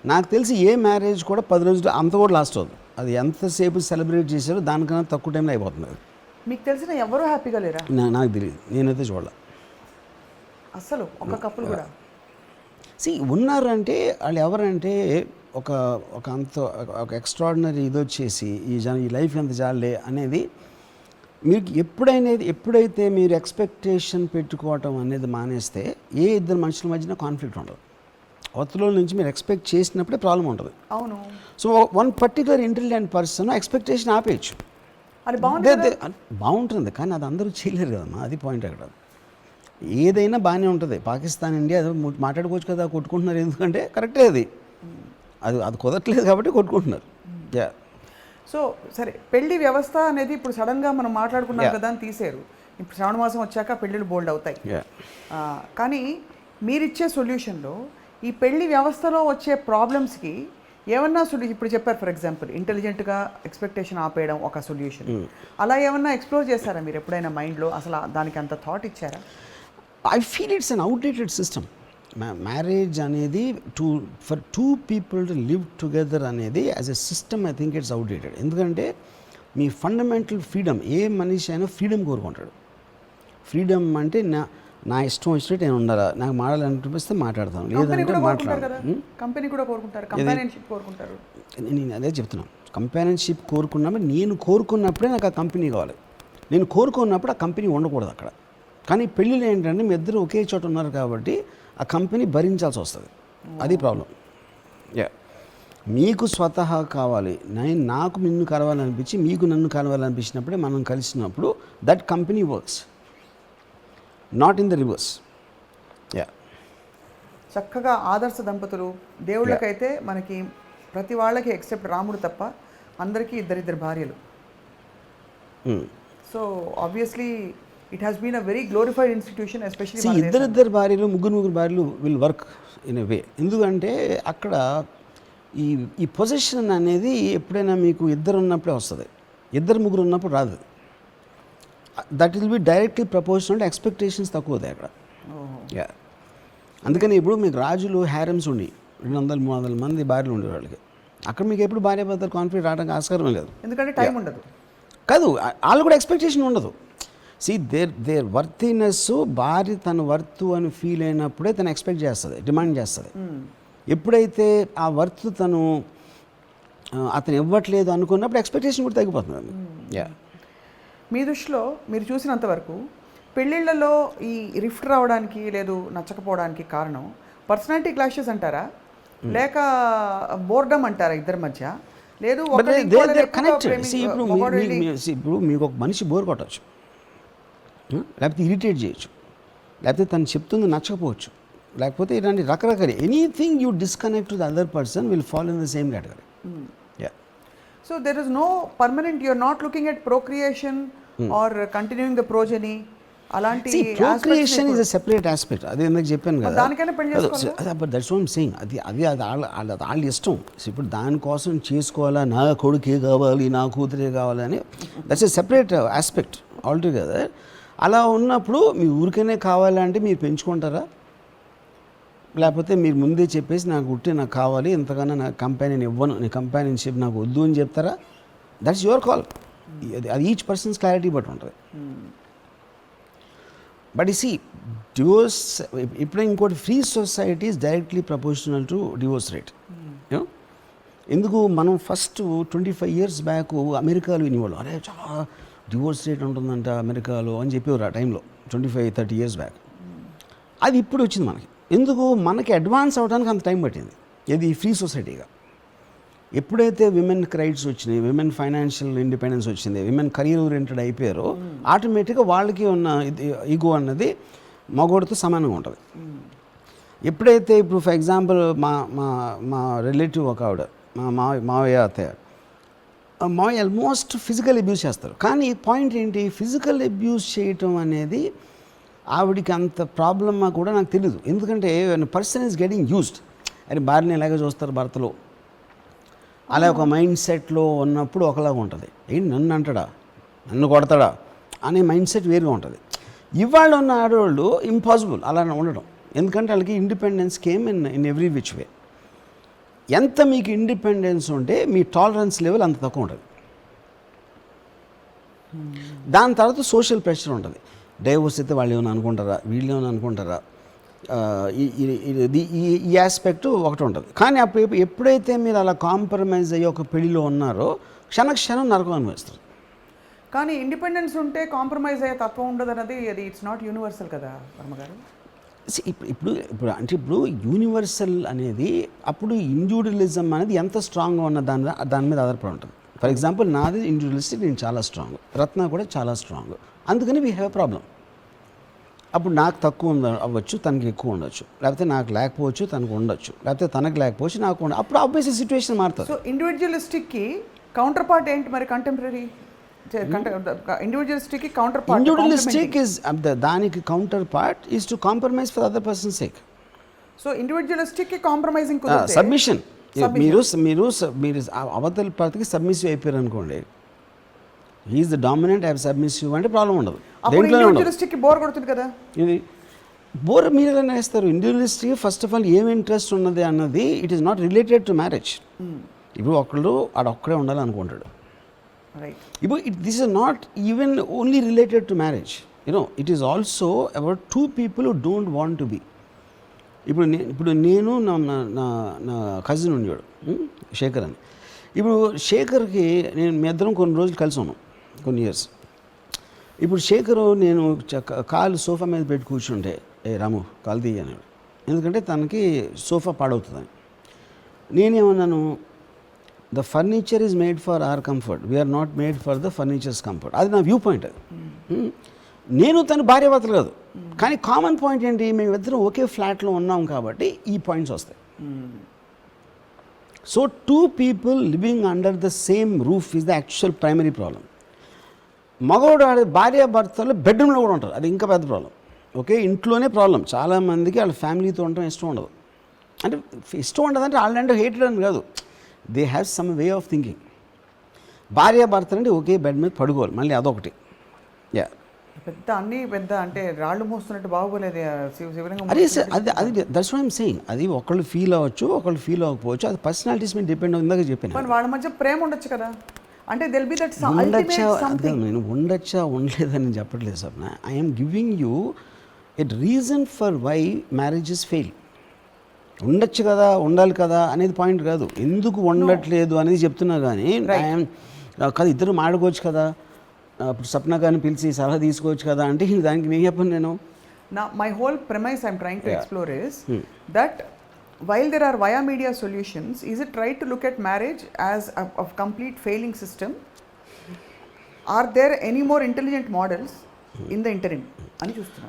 నాకు తెలిసి ఏ మ్యారేజ్ కూడా 10 రోజులు అంత కూడా లాస్ట్ అవుతుంది. అది ఎంతసేపు సెలబ్రేట్ చేశారో దానికన్నా తక్కువ టైంలో అయిపోతుంది. అది మీకు తెలిసిన ఎవరు హ్యాపీగా లేరా? నాకు తెలియదు, నేనైతే చూడాల అసలు ఒక కప్పులు కూడా. ఉన్నారంటే వాళ్ళు ఎవరంటే ఒక ఎక్స్ట్రాడినరీ ఇది వచ్చేసి ఈ లైఫ్ ఎంత జాలే అనేది మీకు ఎప్పుడైతే మీరు ఎక్స్పెక్టేషన్ పెట్టుకోవటం అనేది మానేస్తే ఏ ఇద్దరు మనుషుల మధ్యన కాన్ఫ్లిక్ట్ ఉండదు. అవతల నుంచి మీరు ఎక్స్పెక్ట్ చేసినప్పుడే ప్రాబ్లం ఉంటుంది. అవును. So one particular intelligent person expectation ఆపేయచ్చు, అది బాగుంటుంది, కానీ అది అందరూ చేయలేరు కదమ్మా, అది పాయింట్ అక్కడ. ఏదైనా బాగానే ఉంటుంది. పాకిస్తాన్ ఇండియా అది మాట్లాడుకోవచ్చు కదా, కొట్టుకుంటున్నారు ఎందుకంటే కరెక్టే, అది కుదరట్లేదు కాబట్టి కొట్టుకుంటున్నారు. సో సరే, పెళ్లి వ్యవస్థ అనేది ఇప్పుడు సడన్గా మనం మాట్లాడుకున్నాం కదా అని తీసారు. ఇప్పుడు శ్రావణ మాసం వచ్చాక పెళ్ళిళ్ళు బోల్డ్ అవుతాయి. కానీ మీరిచ్చే సొల్యూషన్లో ఈ పెళ్లి వ్యవస్థలో వచ్చే ప్రాబ్లమ్స్కి ఏమన్నా సొల్యూషన్, ఇప్పుడు చెప్పారు ఫర్ ఎగ్జాంపుల్ ఇంటెలిజెంట్గా ఎక్స్పెక్టేషన్ ఆపేయడం ఒక సొల్యూషన్, అలా ఏమన్నా ఎక్స్ప్లోర్ చేశారా మీరు ఎప్పుడైనా మైండ్లో? అసలు దానికి అంత థాట్ ఇచ్చారా? I feel it's an outdated system. Marriage అనేది for two people to live together అనేది as a system I think it's outdated. ఎందుకంటే మీ ఫండమెంటల్ ఫ్రీడమ్, ఏ మనిషి అయినా ఫ్రీడమ్ కోరుకుంటాడు. ఫ్రీడమ్ అంటే నా ఇష్టం వచ్చినట్టు నేను ఉండాలా, నాకు మాట్లాడాలనిపిస్తే మాట్లాడతాను, లేదంటే మాట్లాడతాను. కంపెనీ కూడా కోరుకుంటారు, కంపానియన్షిప్ కోరుకుంటారు. నేను అదే చెప్తున్నాను, కంపానియన్షిప్ కోరుకున్నప్పుడు నేను కోరుకున్నప్పుడే నాకు ఆ కంపెనీ కావాలి, నేను కోరుకున్నప్పుడు ఆ కంపెనీ ఉండకూడదు అక్కడ. కానీ పెళ్ళిళ్ళు ఏంటంటే మీ ఇద్దరు ఒకే చోట ఉన్నారు కాబట్టి ఆ కంపెనీ భరించాల్సి వస్తుంది, అది ప్రాబ్లం. మీకు స్వతహా కావాలి, నాకు నిన్ను కలవాలనిపించి మీకు నన్ను కలవాలనిపించినప్పుడే మనం కలిసినప్పుడు that company works, not in the reverse. చక్కగా ఆదర్శ దంపతులు. దేవుళ్ళకైతే మనకి ప్రతి వాళ్ళకి ఎక్సెప్ట్ రాముడు తప్ప అందరికీ ఇద్దరిద్దరు భార్యలు. So obviously it has been a very glorified institution especially. ఇద్దరిద్దరు భార్యలు ముగ్గురు భార్యలు will work in a way. ఎందుకంటే అక్కడ ఈ పొజిషన్ అనేది ఎప్పుడైనా మీకు ఇద్దరు ఉన్నప్పుడే వస్తుంది, ముగ్గురు ఉన్నప్పుడు రాదు. That will be directly proportional, expectations తక్కువ అవుతాయి అక్కడ. యా, అందుకని ఇప్పుడు మీకు రాజులు హ్యారమ్స్ ఉండి 200-300 మంది భార్యలు ఉండే వాళ్ళకి, అక్కడ మీకు ఎప్పుడు భార్య భర్తలు కాన్ఫ్లిక్ట్ రావడానికి ఆస్కారం లేదు. ఎందుకంటే టైం ఉండదు. కాదు, వాళ్ళు కూడా ఎక్స్పెక్టేషన్ ఉండదు. దేర్ వర్తీనెస్, భార్య తన వర్త్ అని ఫీల్ అయినప్పుడే తను ఎక్స్పెక్ట్ చేస్తుంది, డిమాండ్ చేస్తుంది. ఎప్పుడైతే ఆ వర్త్ అతను ఇవ్వట్లేదు అనుకున్నప్పుడు ఎక్స్పెక్టేషన్ కూడా తగ్గిపోతుంది. యా, మీ దృష్టిలో మీరు చూసినంత వరకు పెళ్ళిళ్ళలో ఈ రిఫ్ట్ రావడానికి లేదు నచ్చకపోవడానికి కారణం పర్సనాలిటీ క్లాషెస్ అంటారా, లేక బోర్డమ్ అంటారా ఇద్దరి మధ్య? లేదు ఇప్పుడు మీకు ఒక మనిషి బోర్ కొట్టచ్చు, లేకపోతే ఇరిటేట్ చేయొచ్చు, లేకపోతే తను చెప్తుంది నచ్చకపోవచ్చు, లేకపోతే ఇలాంటి రకరకాల anything you disconnect to the other person will follow in the same category. So there is no permanent, you are not looking at procreation or continuing the progeny. అలాంటి procreation is a separate aspect. అది ఎందుకు చెప్పాను కదా, దానికైనా పెళ్లి చేసుకోవాలా? But that's what I'm saying. అది వాళ్ళ ఇష్టం. ఇప్పుడు దానికోసం చేసుకోవాలా, నా కొడుకే కావాలి, నా కూతురే కావాలని, that's a separate aspect altogether. అలా ఉన్నప్పుడు మీ ఊరికనే కావాలంటే మీరు పెంచుకుంటారా, లేకపోతే మీరు ముందే చెప్పేసి నాకు కావాలి, ఇంతకన్నా నాకు కంపానియన్ ఇవ్వను, నీ కంపానియన్షిప్ నాకు వద్దు అని చెప్తారా? That's your call. అది ఈచ్ పర్సన్స్ క్లారిటీ బట్టి ఉంటుంది. బట్ ఈ సీ డివోర్స్ ఇప్పుడు ఇంకోటి, free society is directly proportional to divorce rate. ఎందుకు మనం ఫస్ట్ 25 years బ్యాక్ అమెరికాలో వినేవాళ్ళు, అరే చాలా డివోర్స్ రేట్ ఉంటుందంట అమెరికాలో అని చెప్పేవారు ఆ టైంలో, 25-30 years బ్యాక్. అది ఇప్పుడు వచ్చింది మనకి. ఎందుకు? మనకి అడ్వాన్స్ అవడానికి అంత టైం పట్టింది. ఇది ఫ్రీ సొసైటీగా. ఎప్పుడైతే విమెన్కి రైట్స్ వచ్చినాయి, విమెన్ ఫైనాన్షియల్ ఇండిపెండెన్స్ వచ్చింది, విమెన్ కెరీర్ ఓరియంటెడ్ అయిపోయారో, ఆటోమేటిక్గా వాళ్ళకి ఉన్న ఈగో అన్నది మగోడితో సమానంగా ఉంటుంది. ఎప్పుడైతే ఇప్పుడు ఫర్ ఎగ్జాంపుల్ మా రిలేటివ్ ఒక ఆవిడ, మావయ్య అత్తయ్య, మావయ్య ఆల్మోస్ట్ ఫిజికల్ అబ్యూస్ చేస్తారు. కానీ పాయింట్ ఏంటి, ఫిజికల్ అబ్యూస్ చేయటం అనేది ఆవిడికి అంత ప్రాబ్లమ్మా కూడా నాకు తెలీదు. ఎందుకంటే పర్సన్ ఈజ్ గెటింగ్ యూజ్డ్. అని భార్యని ఎలాగ చూస్తారు భర్తలో, అలా ఒక మైండ్ సెట్లో ఉన్నప్పుడు ఒకలాగా ఉంటుంది. ఏంటి నన్ను అంటాడా, నన్ను కొడతాడా అనే మైండ్ సెట్ వేరుగా ఉంటుంది. ఇవాళ ఉన్న ఆడవాళ్ళు ఇంపాసిబుల్ అలా ఉండడం. ఎందుకంటే వాళ్ళకి independence came in every which way. ఎంత మీకు ఇండిపెండెన్స్ ఉంటే మీ టాలరెన్స్ లెవెల్ అంత తక్కువ ఉంటుంది. దాని తర్వాత సోషల్ ప్రెషర్ ఉంటుంది. డైవోర్స్ అయితే వాళ్ళు ఏమైనా అనుకుంటారా, వీళ్ళు ఏమైనా అనుకుంటారా, ఈ ఆస్పెక్ట్ ఒకటి ఉంటుంది. కానీ అప్పుడు ఎప్పుడైతే మీరు అలా కాంప్రమైజ్ అయ్యి ఒక పెళ్లిలో ఉన్నారో క్షణక్షణం నరకం అనిపిస్తారు. కానీ ఇండిపెండెన్స్ ఉంటే కాంప్రమైజ్ అయ్యే తత్వం ఉండదు అన్నది, అది ఇట్స్ నాట్ యూనివర్సల్ కదా వర్మగారు. ఇప్పుడు యూనివర్సల్ అనేది, అప్పుడు ఇండివిజువలిజం అనేది ఎంత స్ట్రాంగ్గా ఉన్న దాని మీద ఆధారపడి ఉంటుంది. ఫర్ ఎగ్జాంపుల్ నాది ఇండివిజువలిస్టిక్, నేను చాలా స్ట్రాంగ్, రత్న కూడా చాలా స్ట్రాంగ్, అందుకని వీ హ్యావ్ ప్రాబ్లం. అప్పుడు నాకు తక్కువ అవ్వచ్చు, తనకి ఎక్కువ ఉండొచ్చు, లేకపోతే నాకు లేకపోవచ్చు తనకు ఉండొచ్చు, లేకపోతే తనకు లేకపోవచ్చు నాకు ఉండదు. అప్పుడు ఆబ్వియస్లీ సిచ్యువేషన్ మారుతుంది. సో ఇండివిజువలిస్టిక్కి కౌంటర్ పార్ట్ ఏంటి మరి? కంటెంపరీ ఇండివిజువలిస్టిక్కి కౌంటర్ పార్ట్, ఇండివిజువలిస్టిక్ ఇస్ దానికి counterpart is to compromise for other person sake. So ఇండివిజువలిస్టిక్కి కాంప్రమైజింగ్ సబ్మిషన్. మీరు అవతల పార్టీకి సబ్మిసివ్ అయిపోయారు అనుకోండి, he is the dominant, I have submissive అంటే ప్రాబ్లం ఉండదు. ఇండివిజువలిస్టిక్కి బోర్ కొడుతుంది కదా. ఇది బోర్ మీరు ఎలా వేస్తారు? ఇండివిజువలిస్టిక్ ఫస్ట్ ఆఫ్ ఆల్ ఏం ఇంట్రెస్ట్ ఉన్నది అన్నది it is not related to marriage. ఇప్పుడు ఒకళ్ళు ఆడొక్కడే ఉండాలనుకుంటాడు. ఇప్పుడు this is not even only related to marriage, it is also about two people who don't want to be. ఇప్పుడు నేను నా కజిన్ ఉండేవాడు శేఖర్ అని. ఇప్పుడు శేఖర్కి మీ ఇద్దరం కొన్ని రోజులు కలిసి ఉన్నాం, కొన్ని ఇయర్స్. ఇప్పుడు శేఖరు నేను కాలు సోఫా మీద పెట్టి కూర్చుంటే, రాము కాలు తీయన్నాడు, ఎందుకంటే తనకి సోఫా పాడవుతుందని. నేనేమన్నాను, the furniture is made for our comfort, we are not made for the furniture's comfort. అది నా వ్యూ పాయింట్. అది నేను తను భార్యాభర్తలు కాదు, కానీ కామన్ పాయింట్ ఏంటి, మేమిద్దరం ఒకే ఫ్లాట్లో ఉన్నాం కాబట్టి ఈ పాయింట్స్ వస్తాయి. So 2 people living under the same roof is the actual primary problem. మగవాడు భార్యాభర్తలు బెడ్రూమ్లో కూడా ఉంటారు, అది ఇంకా పెద్ద ప్రాబ్లం. ఓకే, ఇంట్లోనే ప్రాబ్లం. చాలామందికి వాళ్ళ ఫ్యామిలీతో ఉండటం ఇష్టం ఉండదు. అంటే ఇష్టం ఉండదంటే వాళ్ళంటే హేటెడ్ అని కాదు, they have some way of thinking. భార్యాభర్తలు అంటే ఒకే బెడ్ మీద పడుకోవాలి, మళ్ళీ అదొకటి. యా, పెద్ద అంటే రాళ్ళు మోస్తున్నట్టు బాగోలేదు శివలింగం. అదే సార్, అది దట్స్ వాట్ ఐమ్ సేయింగ్. అది ఒకళ్ళు ఫీల్ అవ్వచ్చు, ఒకళ్ళు ఫీల్ అవ్వకపోవచ్చు, అది పర్సనాలిటీస్ మీద డిపెండ్ అవుతుందాక చెప్పాను. మరి వాళ్ళ మధ్య ప్రేమ ఉండొచ్చు కదా, అంటే దెల్ బి దట్ నేను ఉండొచ్చా ఉండలేదని చెప్పట్లేదు sir. I'm giving you a reason for why marriages fail. ఉండొచ్చు కదా, ఉండాలి కదా అనేది పాయింట్ కాదు, ఎందుకు ఉండట్లేదు అనేది చెప్తున్నా. కానీ కదా ఇద్దరు మాడుకోవచ్చు కదా, ఇప్పుడు సప్న గారిని పిలిచి సలహా తీసుకోవచ్చు కదా అంటే దానికి నేను చెప్పను. నేను my whole premise I'm trying to explore is that while there are via media solutions, is it right to look at marriage as a complete failing system? Are there any more intelligent models in the interim అని చూస్తున్నా.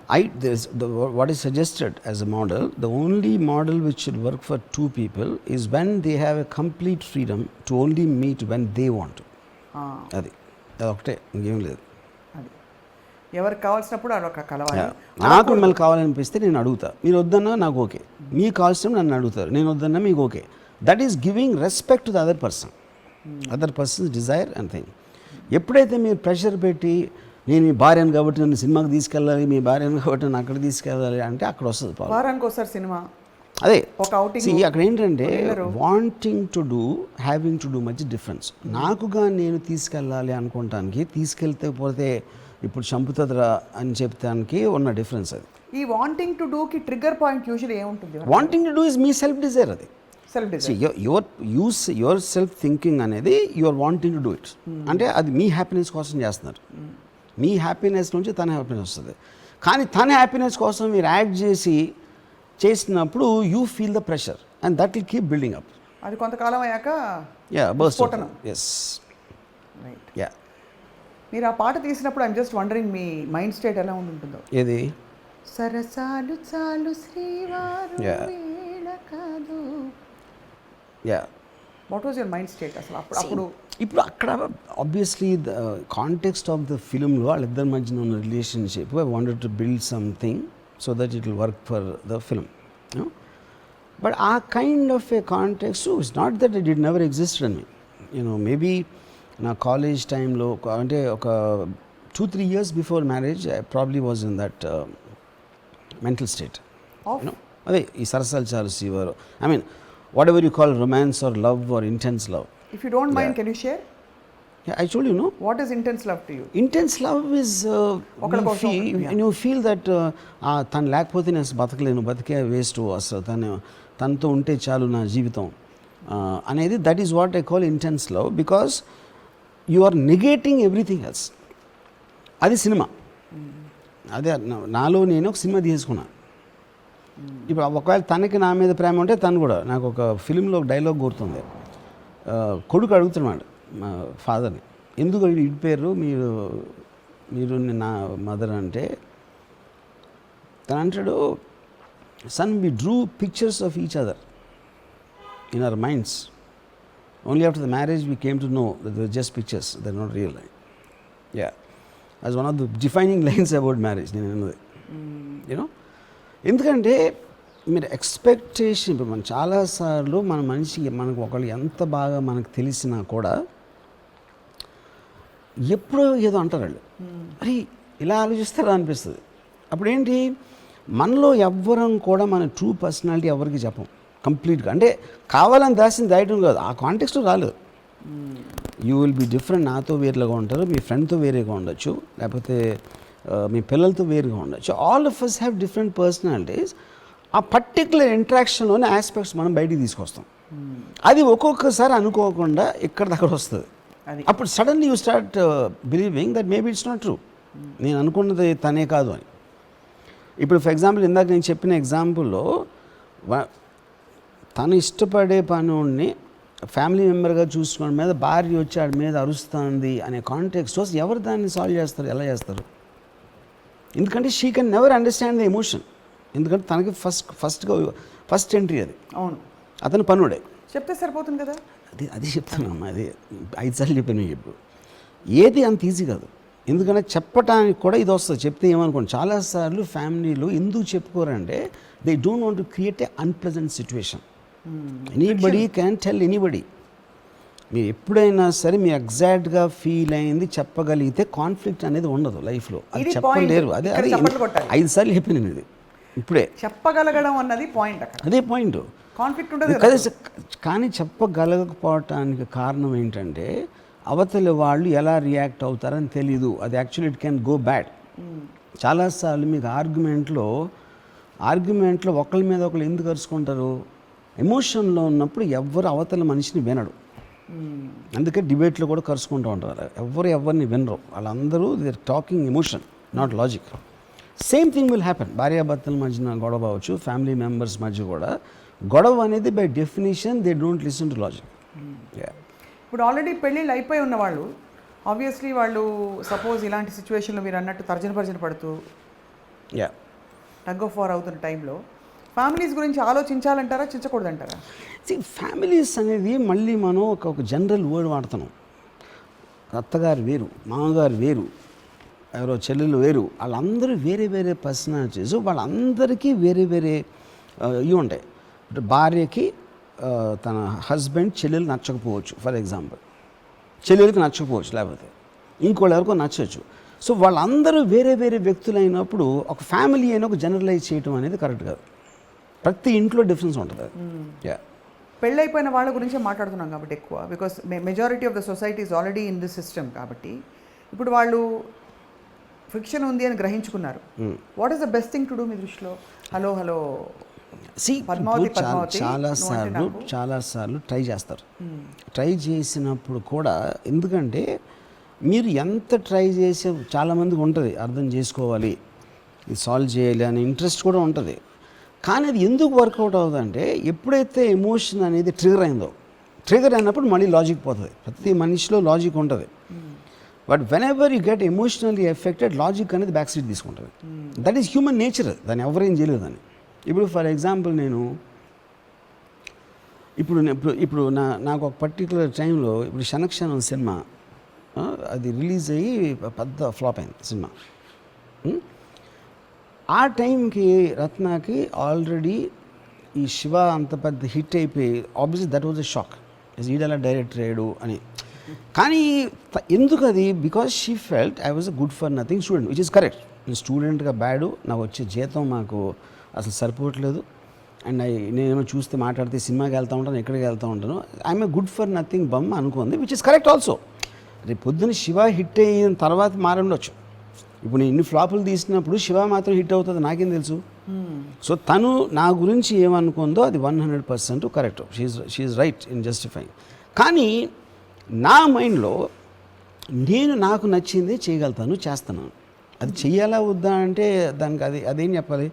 what is suggested as a model, the only model which should work for 2 people is when they have a complete freedom to only meet when they want to. అది ఒకటే, ఇంకేం లేదు. అది ఎవరికి కావాల్సినప్పుడు అదొక కలవాలి. నాకు మిమ్మల్ని కావాలనిపిస్తే నేను అడుగుతా, మీరు వద్దన్నా నాకు ఓకే. మీకు కావాల్సినప్పుడు నన్ను అడుగుతారు, నేను వద్దన్నా మీకు okay. That is giving respect to the other persons desire and thing. ఎప్పుడైతే మీరు ప్రెషర్ పెట్టి నేను మీ భార్యను కాబట్టి నన్ను సినిమాకి తీసుకెళ్ళాలి, మీ భార్యను కాబట్టి నన్ను అక్కడ తీసుకెళ్ళాలి అంటే అక్కడ వస్తుంది ప్రాబ్లం. వారానికి ఒకసారి సినిమా, అదే ఒక outing. అక్కడ ఏంటంటే wanting to do, having to do మధ్య డిఫరెన్స్. నాకుగా నేను తీసుకెళ్ళాలి అనుకోవటానికి, తీసుకెళ్తే పోతే ఇప్పుడు చంపుతుందిరా అని చెప్తానికి ఉన్న డిఫరెన్స్ అది. ఈ వాంటింగ్ టు డూ కి ట్రిగ్గర్ పాయింట్ యూజువల్లీ ఏముంటుంది? వాంటింగ్ టు డూ ఇస్ మీ సెల్ఫ్ డిజైర్. అది self desire. Your self thinking అనేది your wanting to do it. అంటే అది మీ హ్యాపీనెస్ కోసం చేస్తున్నారు. మీ హ్యాపీనెస్ నుంచి తన హ్యాపీనెస్ వస్తుంది. కానీ తన హ్యాపీనెస్ కోసం మీరు యాడ్ చేసినప్పుడు you feel the pressure and that will keep building up. అది కొంతకాలం అయ్యాక స్ఫోటనం. Yes, right. యా. మీరు ఆ పాట తీసినప్పుడు ఐఎమ్ జస్ట్ వండరింగ్ మీ మైండ్ స్టేట్ ఎలా ఉంటుందో. ఏది? సరసాలు చాలు శ్రీవారు వేళ కాదు. Yeah. What was your mind state అసలు అప్పుడు? ఇప్పుడు అక్కడ obviously the context of the ఫిల్మ్లో వాళ్ళిద్దరి మధ్యన ఉన్న relationship I wanted to build something so that it will work for the film, you know. But our kind of a context too, it's not that it did never exist in me, you know. Maybe na college time lo ante oka 2-3 years before marriage I probably was in that mental state of, you know, ade ee sarasal chalu sivaru, I mean whatever you call romance or love or intense love. If you don't mind, can you share? Yeah, I told you, no. What is intense love to you? Intense love is when you feel that తను లేకపోతే నేను బతకలేను, బతికే waste, అసలు తనతో ఉంటే చాలు నా జీవితం అనేది, that is what I call intense love. Because you are negating everything else. అది సినిమా. అదే నాలో నేను ఒక సినిమా తీసుకున్నాను. ఇప్పుడు ఒకవేళ తనకి నా మీద ప్రేమ ఉంటే తను కూడా, నాకు ఒక ఫిలింలో ఒక డైలాగ్ గుర్తుంది. కొడుకు అడుగుతున్నాడు మా ఫాదర్ని, ఎందుకు ఇడిపోయారు మీరు నా మదర్ అంటే, తను అంటాడు, son we drew pictures of each other in our minds, only after the marriage we came to know that were just pictures, that not real life. Yeah, as one of the defining lines about marriage నేను అన్నది, you know. ఎందుకంటే మీరు expectation, ఇప్పుడు మనం చాలాసార్లు మన మనిషికి, మనకు ఒకళ్ళు ఎంత బాగా మనకు తెలిసినా కూడా ఎప్పుడో ఏదో అంటారు వాళ్ళు, అరే ఇలా ఆలోచిస్తారా అనిపిస్తుంది. అప్పుడు ఏంటి, మనలో ఎవ్వరం కూడా మన ట్రూ పర్సనాలిటీ ఎవరికి చెప్పం కంప్లీట్గా. అంటే కావాలని దాయటం కాదు, ఆ కాంటెక్స్ట్లో రాలేదు. You will be different. నాతో వేరేగా ఉంటారు, మీ ఫ్రెండ్తో వేరేగా ఉండొచ్చు, లేకపోతే మీ పిల్లలతో వేరుగా ఉండొచ్చు. All of us have different personalities. ఆ పర్టికులర్ ఇంట్రాక్షన్లోనే ఆస్పెక్ట్స్ మనం బయటికి తీసుకొస్తాం. అది ఒక్కొక్కసారి అనుకోకుండా ఇక్కడ దగ్గర వస్తుంది. అప్పుడు suddenly you start believing that maybe it's not true, నేను అనుకున్నది తనే కాదు అని. ఇప్పుడు ఫర్ ఎగ్జాంపుల్ ఇందాక నేను చెప్పిన ఎగ్జాంపుల్లో తను ఇష్టపడే పనుడిని ఫ్యామిలీ మెంబర్గా చూసుకోవడం మీద భార్య వచ్చి ఆడి మీద అరుస్తుంది అనే కాంటెక్స్ట్ వస్తే ఎవరు దాన్ని సాల్వ్ చేస్తారు, ఎలా చేస్తారు? ఎందుకంటే she can never understand the emotion. ఎందుకంటే తనకి ఫస్ట్ ఎంట్రీ అది. అవును, అతను పనుడే. చెప్తే సరిపోతుంది కదా. అది చెప్తున్నామ్మా, అది 5 సార్లు చెప్పాను ఇప్పుడు. ఏది అంత ఈజీ కాదు, ఎందుకంటే చెప్పటానికి కూడా ఇది వస్తుంది. చెప్తే ఏమనుకోండి, చాలాసార్లు ఫ్యామిలీలో ఎందుకు చెప్పుకోరంటే they don't want to create a unpleasant situation. Anybody can tell anybody. మీరు ఎప్పుడైనా సరే మీ ఎగ్జాక్ట్గా ఫీల్ అయింది చెప్పగలిగితే కాన్ఫ్లిక్ట్ అనేది ఉండదు లైఫ్లో. అది ఇది చెప్పలేరు. point. అదే ఇక్కడ అది చప్పట్లు కొట్టాలి. 5 సార్లు చెప్పాను నేను ఇది ఇప్పుడే. చెప్పగలగడం అన్నది పాయింట్. అక్కడ అదే పాయింట్. కాన్ఫ్లిక్ట్ ఉండదు కదా. కదా. కానీ చెప్పగలగకపోవటానికి కారణం ఏంటంటే అవతలి వాళ్ళు ఎలా రియాక్ట్ అవుతారని తెలీదు. అది actually it can go bad. చాలాసార్లు మీకు ఆర్గ్యుమెంట్లో ఒకళ్ళ మీద ఒకళ్ళు ఎందుకు అరుచుకుంటారు? ఎమోషన్లో ఉన్నప్పుడు ఎవ్వరు అవతల మనిషిని వినడు. అందుకే డిబేట్లో కూడా కరుచుకుంటూ ఉంటారు. ఎవరిని వినరు. వాళ్ళందరూ they are talking emotion, not logic. Same thing will happen. భార్యాభర్తల మధ్యన గొడవ అవ్వచ్చు, ఫ్యామిలీ మెంబర్స్ మధ్య కూడా గొడవ అనేది by definition they don't listen to logic. ఇప్పుడు ఆల్రెడీ పెళ్ళిళ్ళు అయిపోయి ఉన్న వాళ్ళు ఆబ్వియస్లీ వాళ్ళు సపోజ్ ఇలాంటి సిచ్యువేషన్లో మీరు అన్నట్టు తర్జన పడుతూ టగ్ ఆఫ్ వార్ అవుతున్న టైంలో ఫ్యామిలీస్ గురించి ఆలోచించాలంటారా, చించకూడదంటారా? ఫ్యామిలీస్ అనేది మళ్ళీ మనం ఒక జనరల్ వర్డ్ వాడుతున్నాం. అత్తగారు వేరు, మామగారు వేరు, ఎవరో చెల్లెలు వేరు, వాళ్ళందరూ వేరే వేరే పర్సనాలిటీస్. వాళ్ళందరికీ వేరే వేరే ఇవి ఉంటాయి. భార్యకి తన హస్బెండ్ చెల్లెలు నచ్చకపోవచ్చు, ఫర్ ఎగ్జాంపుల్. చెల్లెలకి నచ్చకపోవచ్చు, లేకపోతే ఇంకోళ్ళు ఎవరికో నచ్చవచ్చు. సో వాళ్ళందరూ వేరే వేరే వ్యక్తులు అయినప్పుడు ఒక ఫ్యామిలీ అయినా ఒక జనరలైజ్ చేయడం అనేది కరెక్ట్ కాదు. ప్రతి ఇంట్లో డిఫరెన్స్ ఉంటుంది. పెళ్ళైపోయిన వాళ్ళ గురించే మాట్లాడుతున్నాం కాబట్టి ఎక్కువ, because majority of the society is already in this system. కాబట్టి ఇప్పుడు వాళ్ళు ఫిక్షన్ ఉంది అని గ్రహించుకున్నారు. What is the best thing to do మీ దృష్టిలో? హలో చాలాసార్లు ట్రై చేస్తారు. ట్రై చేసినప్పుడు కూడా, ఎందుకంటే మీరు ఎంత ట్రై చేసే చాలామందికి ఉంటుంది అర్థం చేసుకోవాలి, ఇది సాల్వ్ చేయాలి అనే ఇంట్రెస్ట్ కూడా ఉంటుంది. కానీ అది ఎందుకు వర్కౌట్ అవుతుందంటే ఎప్పుడైతే ఎమోషన్ అనేది ట్రిగర్ అయినప్పుడు మళ్ళీ లాజిక్ పోతుంది. ప్రతి మనిషిలో లాజిక్ ఉంటుంది. But when ever you get emotionally affected, logic అనేది బ్యాక్ సీట్ తీసుకుంటుంది. That is human nature. దాన్ని ఎవరేం చేయలేదని. ఇప్పుడు ఫర్ ఎగ్జాంపుల్ నేను ఇప్పుడు నాకు ఒక పర్టికులర్ టైంలో ఇప్పుడు క్షణక్షణం సినిమా అది రిలీజ్ అయ్యి పెద్ద ఫ్లాప్ అయింది సినిమా. ఆ టైంకి రత్నాకి ఆల్రెడీ ఈ శివ అంత పెద్ద హిట్ అయిపోయి obviously that was a shock. ఈడలా డైరెక్టర్ అయ్యాడు అని. కానీ ఎందుకు అది? Because she felt I was a good for nothing student, which is correct. నేను స్టూడెంట్గా బ్యాడు, నాకు వచ్చే జీతం నాకు అసలు సరిపోవట్లేదు. అండ్ నేనేమో చూస్తే మాట్లాడితే సినిమాకి వెళ్తూ ఉంటాను, ఎక్కడికి వెళ్తూ ఉంటాను. I'm a good for nothing bum అనుకుంది, విచ్ ఇస్ కరెక్ట్ ఆల్సో. రేపు పొద్దున్న శివ హిట్ అయిన తర్వాత మారండొచ్చు. ఇప్పుడు నేను ఇన్ని ఫ్లాపులు తీసినప్పుడు శివ మాత్రం హిట్ అవుతుంది నాకేం తెలుసు? సో తను నా గురించి ఏమనుకుందో అది 100% correct. She's right in justifying. కానీ నా మైండ్లో నాకు నచ్చింది చేయగలుగుతాను, చేస్తున్నాను. అది చెయ్యాలా వద్దా అంటే దానికి అదేం చెప్పాలి?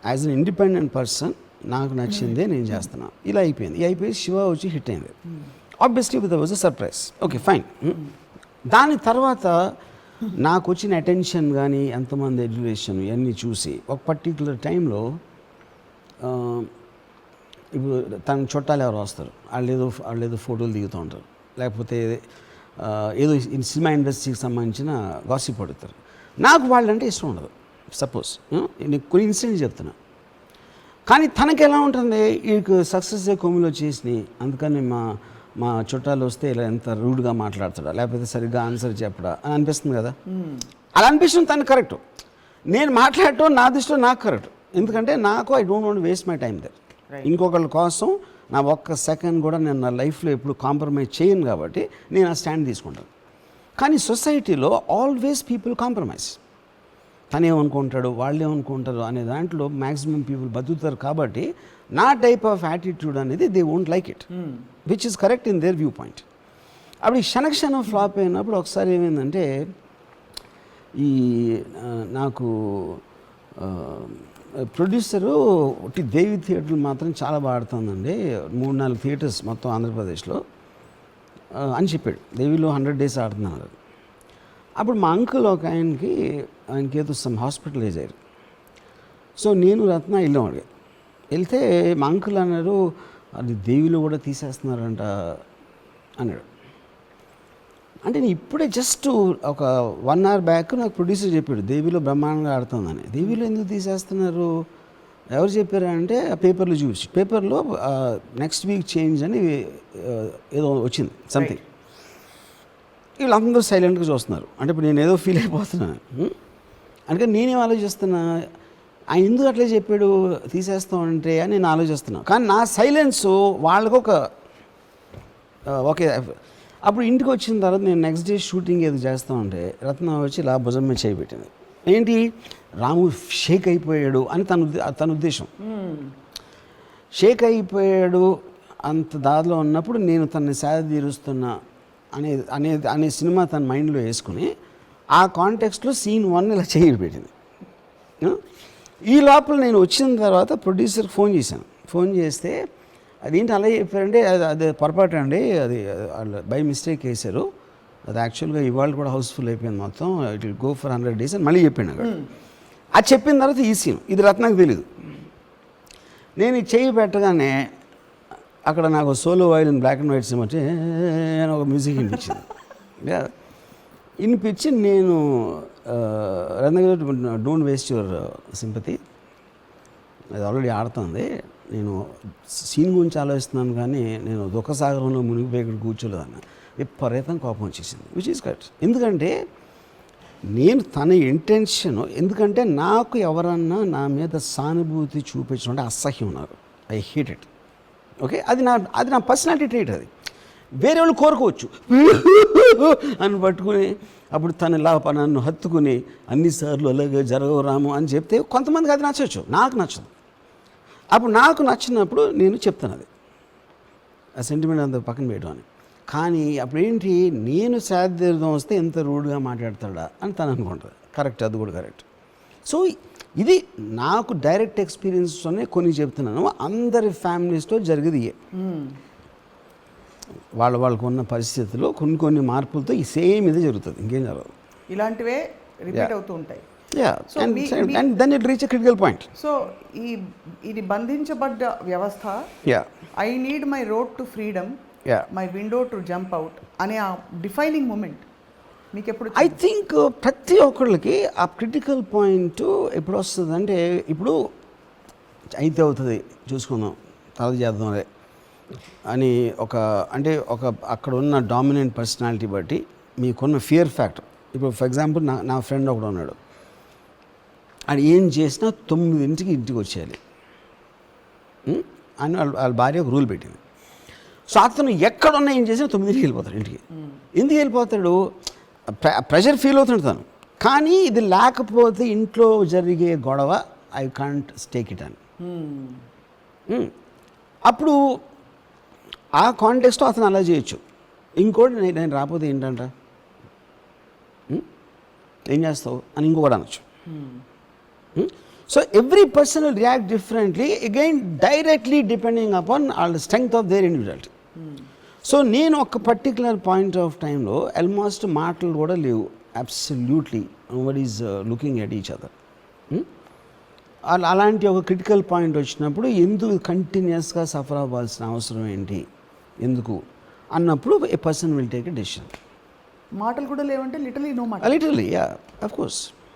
యాజ్ అన్ ఇండిపెండెంట్ పర్సన్ నాకు నచ్చిందే నేను చేస్తున్నాను. ఇలా అయిపోయి శివ వచ్చి హిట్ అయింది. Obviously with was a surprise. Okay fine. దాని తర్వాత నాకు వచ్చిన అటెన్షన్ కానీ ఎంతమంది ఎడ్యుకేషన్ ఇవన్నీ చూసి ఒక పర్టికులర్ టైంలో ఇప్పుడు తన చుట్టాలు ఎవరు వస్తారు, వాళ్ళు ఏదో ఫోటోలు దిగుతూ ఉంటారు, లేకపోతే ఏదో సినిమా ఇండస్ట్రీకి సంబంధించిన గాసిప్ పడుతారు. నాకు వాళ్ళంటే ఇష్టం ఉండదు. సపోజ్ నేను కొన్ని ఇన్సిడెంట్స్ చెప్తున్నా. కానీ తనకి ఎలా ఉంటుంది, వీడికి సక్సెస్ కొమ్ములు వచ్చేసినాయి, అందుకని మా చుట్టాలు వస్తే ఇలా ఎంత రూడ్గా మాట్లాడతాడా, లేకపోతే సరిగ్గా ఆన్సర్ చెప్పడా అని అనిపిస్తుంది కదా. అలా అనిపిస్తుంది తనకు కరెక్ట్. నేను మాట్లాడటం నా దృష్టిలో నాకు కరెక్ట్. ఎందుకంటే నాకు I don't want waste my time there. ఇంకొకళ్ళ కోసం నా ఒక్క సెకండ్ కూడా నేను నా లైఫ్లో ఎప్పుడు కాంప్రమైజ్ చేయను కాబట్టి నేను ఆ స్టాండ్ తీసుకుంటాను. కానీ సొసైటీలో ఆల్వేస్ పీపుల్ కాంప్రమైజ్. తనేమనుకుంటాడు, వాళ్ళు ఏమనుకుంటారు అనే దాంట్లో మ్యాక్సిమం పీపుల్ బతుకుతారు. కాబట్టి నా టైప్ ఆఫ్ యాటిట్యూడ్ అనేది they won't like it, which is correct in there view point. అప్పుడు ఈ క్షణక్షణం ఫ్లాప్ అయినప్పుడు ఒకసారి ఏమైందంటే, ఈ నాకు ప్రొడ్యూసరు ఒకటి దేవి థియేటర్లు మాత్రం చాలా బాడుతుందండి, 3-4 థియేటర్స్ మొత్తం ఆంధ్రప్రదేశ్లో అని చెప్పాడు. దేవిలో 100 days ఆడుతున్నారు. అప్పుడు మా అంకుల్ ఒక ఆయనకి ఏదో సమ్ హాస్పిటలైజ్ అయ్యారు. సో నేను రత్న వెళ్ళాం అడిగా. వెళ్తే మా అంకుల్ అన్నారు, అది దేవిలో కూడా తీసేస్తున్నారంట అన్నాడు. అంటే నేను ఇప్పుడే జస్ట్ ఒక 1 hour బ్యాక్ నాకు ప్రొడ్యూసర్ చెప్పాడు దేవిలో బ్రహ్మాండంగా ఆడుతుందని. దేవిలో ఎందుకు తీసేస్తున్నారు, ఎవరు చెప్పారు అంటే ఆ పేపర్లో చూసి, పేపర్లో నెక్స్ట్ వీక్ చేంజ్ అని ఏదో వచ్చింది సంథింగ్. వీళ్ళందరూ సైలెంట్గా చూస్తున్నారు. అంటే ఇప్పుడు నేను ఏదో ఫీల్ అయిపోతున్నాను. అందుకని నేనేం ఆలోచిస్తున్నా, ఆయన ఎందుకు అట్లే చెప్పాడు తీసేస్తామంటే అని నేను ఆలోచిస్తున్నాను. కానీ నా సైలెన్స్ వాళ్ళకు ఓకే. అప్పుడు ఇంటికి వచ్చిన తర్వాత నేను నెక్స్ట్ డే షూటింగ్ ఏదో చేస్తూ ఉంటే రత్న వచ్చి ఇలా భుజం మీద చేయబెట్టింది. ఏంటి, రాము షేక్ అయిపోయాడు అని తన ఉద్దేశం. షేక్ అయిపోయాడు అంత దారిలో ఉన్నప్పుడు నేను తనని సేద తీరుస్తున్నా అనే సినిమా తన మైండ్లో వేసుకుని ఆ కాంటెక్స్ట్లో సీన్ 1 ఇలా చేయబెట్టింది. ఈ లోపల నేను వచ్చిన తర్వాత ప్రొడ్యూసర్కి ఫోన్ చేస్తే అదేంటి అలా చెప్పారంటే అది పొరపాటు అండి, అది వాళ్ళు బై మిస్టేక్ వేశారు, అది యాక్చువల్గా ఇవాళ కూడా హౌస్ఫుల్ అయిపోయింది మొత్తం, it will go for 100 days అని మళ్ళీ చెప్పాను అక్కడ. అది చెప్పిన తర్వాత ఈ సీన్ ఇది రత్నకు తెలీదు. నేను ఇది చేయి పెట్టగానే అక్కడ నాకు solo violin black and white cinema వచ్చి ఒక మ్యూజిక్ వినిపించింది. వినిపించి నేను Ratna don't waste your sympathy, అది ఆల్రెడీ ఆడుతుంది, నేను సీన్ గురించి ఆలోచిస్తున్నాను కానీ నేను దుఃఖసాగరంలో మునిగిపోయి ఇక్కడ కూర్చోలేదన్న. విపరీతం కోపం వచ్చేసింది, విచ్ ఈస్ కరెక్ట్. ఎందుకంటే నేను తన ఇంటెన్షన్, ఎందుకంటే నాకు ఎవరన్నా నా మీద సానుభూతి చూపించడం అసహ్యం, నాకు ఐ హేట్ ఇట్. ఓకే, అది నా పర్సనాలిటీ ట్రేట్. అది వేరే వాళ్ళు కోరుకోవచ్చు అని పట్టుకుని అప్పుడు తను ఇలా నన్ను హత్తుకుని అన్నిసార్లు అలాగే జరగవు రాము అని చెప్తే కొంతమందికి అది నచ్చవచ్చు, నాకు నచ్చదు. అప్పుడు నాకు నచ్చినప్పుడు నేను చెప్తాను, అది ఆ సెంటిమెంట్ అంత పక్కన పెట్టడం అని. కానీ అప్పుడు ఏంటి, నేను శాదీర్థం వస్తే ఎంత రూడ్గా మాట్లాడతాడా అని తను అనుకుంటుంది. కరెక్ట్, అది కూడా కరెక్ట్. సో ఇది నాకు డైరెక్ట్ ఎక్స్పీరియన్స్తోనే కొన్ని చెప్తున్నాను. అందరి ఫ్యామిలీస్తో జరిగేది వాళ్ళకు ఉన్న పరిస్థితుల్లో కొన్ని మార్పులతో ఈ సేమ్ ఇదే జరుగుతుంది, ఇంకేం జరగదు. ఇలాంటివే రిపీట్ అవుతూ ఉంటాయి. And then it reach a critical point. So ఇది బంధించబడ్డ వ్యవస్థ, I need my road to freedom, my window to jump out అనే ఆ డిఫైనింగ్ మూమెంట్ మీకు ఎప్పుడు? ఐ థింక్ ప్రతి ఒక్కళ్ళకి ఆ క్రిటికల్ పాయింట్ ఎప్పుడు వస్తుంది అంటే, ఇప్పుడు అయితే అవుతుంది చూసుకుందాం తర్వాత చేద్దాం అదే అని ఒక అక్కడ ఉన్న డామినెంట్ పర్సనాలిటీ బట్టి మీకున్న ఫియర్ ఫ్యాక్టర్. ఇప్పుడు ఫర్ ఎగ్జాంపుల్ నా ఫ్రెండ్ ఒకడు ఉన్నాడు, అది ఏం చేసినా 9 ఇంటికి వచ్చేయాలి అని వాళ్ళ భార్య ఒక రూల్ పెట్టింది. సో అతను ఎక్కడున్నా ఏం చేసినా 9 వెళ్ళిపోతాడు ఇంటికి. ఎందుకు వెళ్ళిపోతాడు, ప్రెషర్ ఫీల్ అవుతాడు తను. కానీ ఇది లేకపోతే ఇంట్లో జరిగే గొడవ ఐ కాంట్ టేక్ ఇట్ అని. అప్పుడు ఆ కాంటెక్స్ట్లో అతను అలా చేయొచ్చు. ఇంకోటి నేను రాకపోతే ఏంటంట, ఏం చేస్తావు అని ఇంకొకటి అనొచ్చు. So every person will react differently, again directly depending upon all strength of their individuality. So నేను ఒక పర్టికులర్ పాయింట్ ఆఫ్ టైంలో ఆల్మోస్ట్ మాటలు కూడా లేవు, absolutely nobody is looking at each other. అలాంటి ఒక క్రిటికల్ పాయింట్ వచ్చినప్పుడు ఎందుకు కంటిన్యూస్గా సఫర్ అవ్వాల్సిన అవసరం ఏంటి, ఎందుకు అన్నప్పుడు a person will take a decision. మాటలు కూడా లేవంటే లిటరలీ నో మాట. Literally, yeah, of course.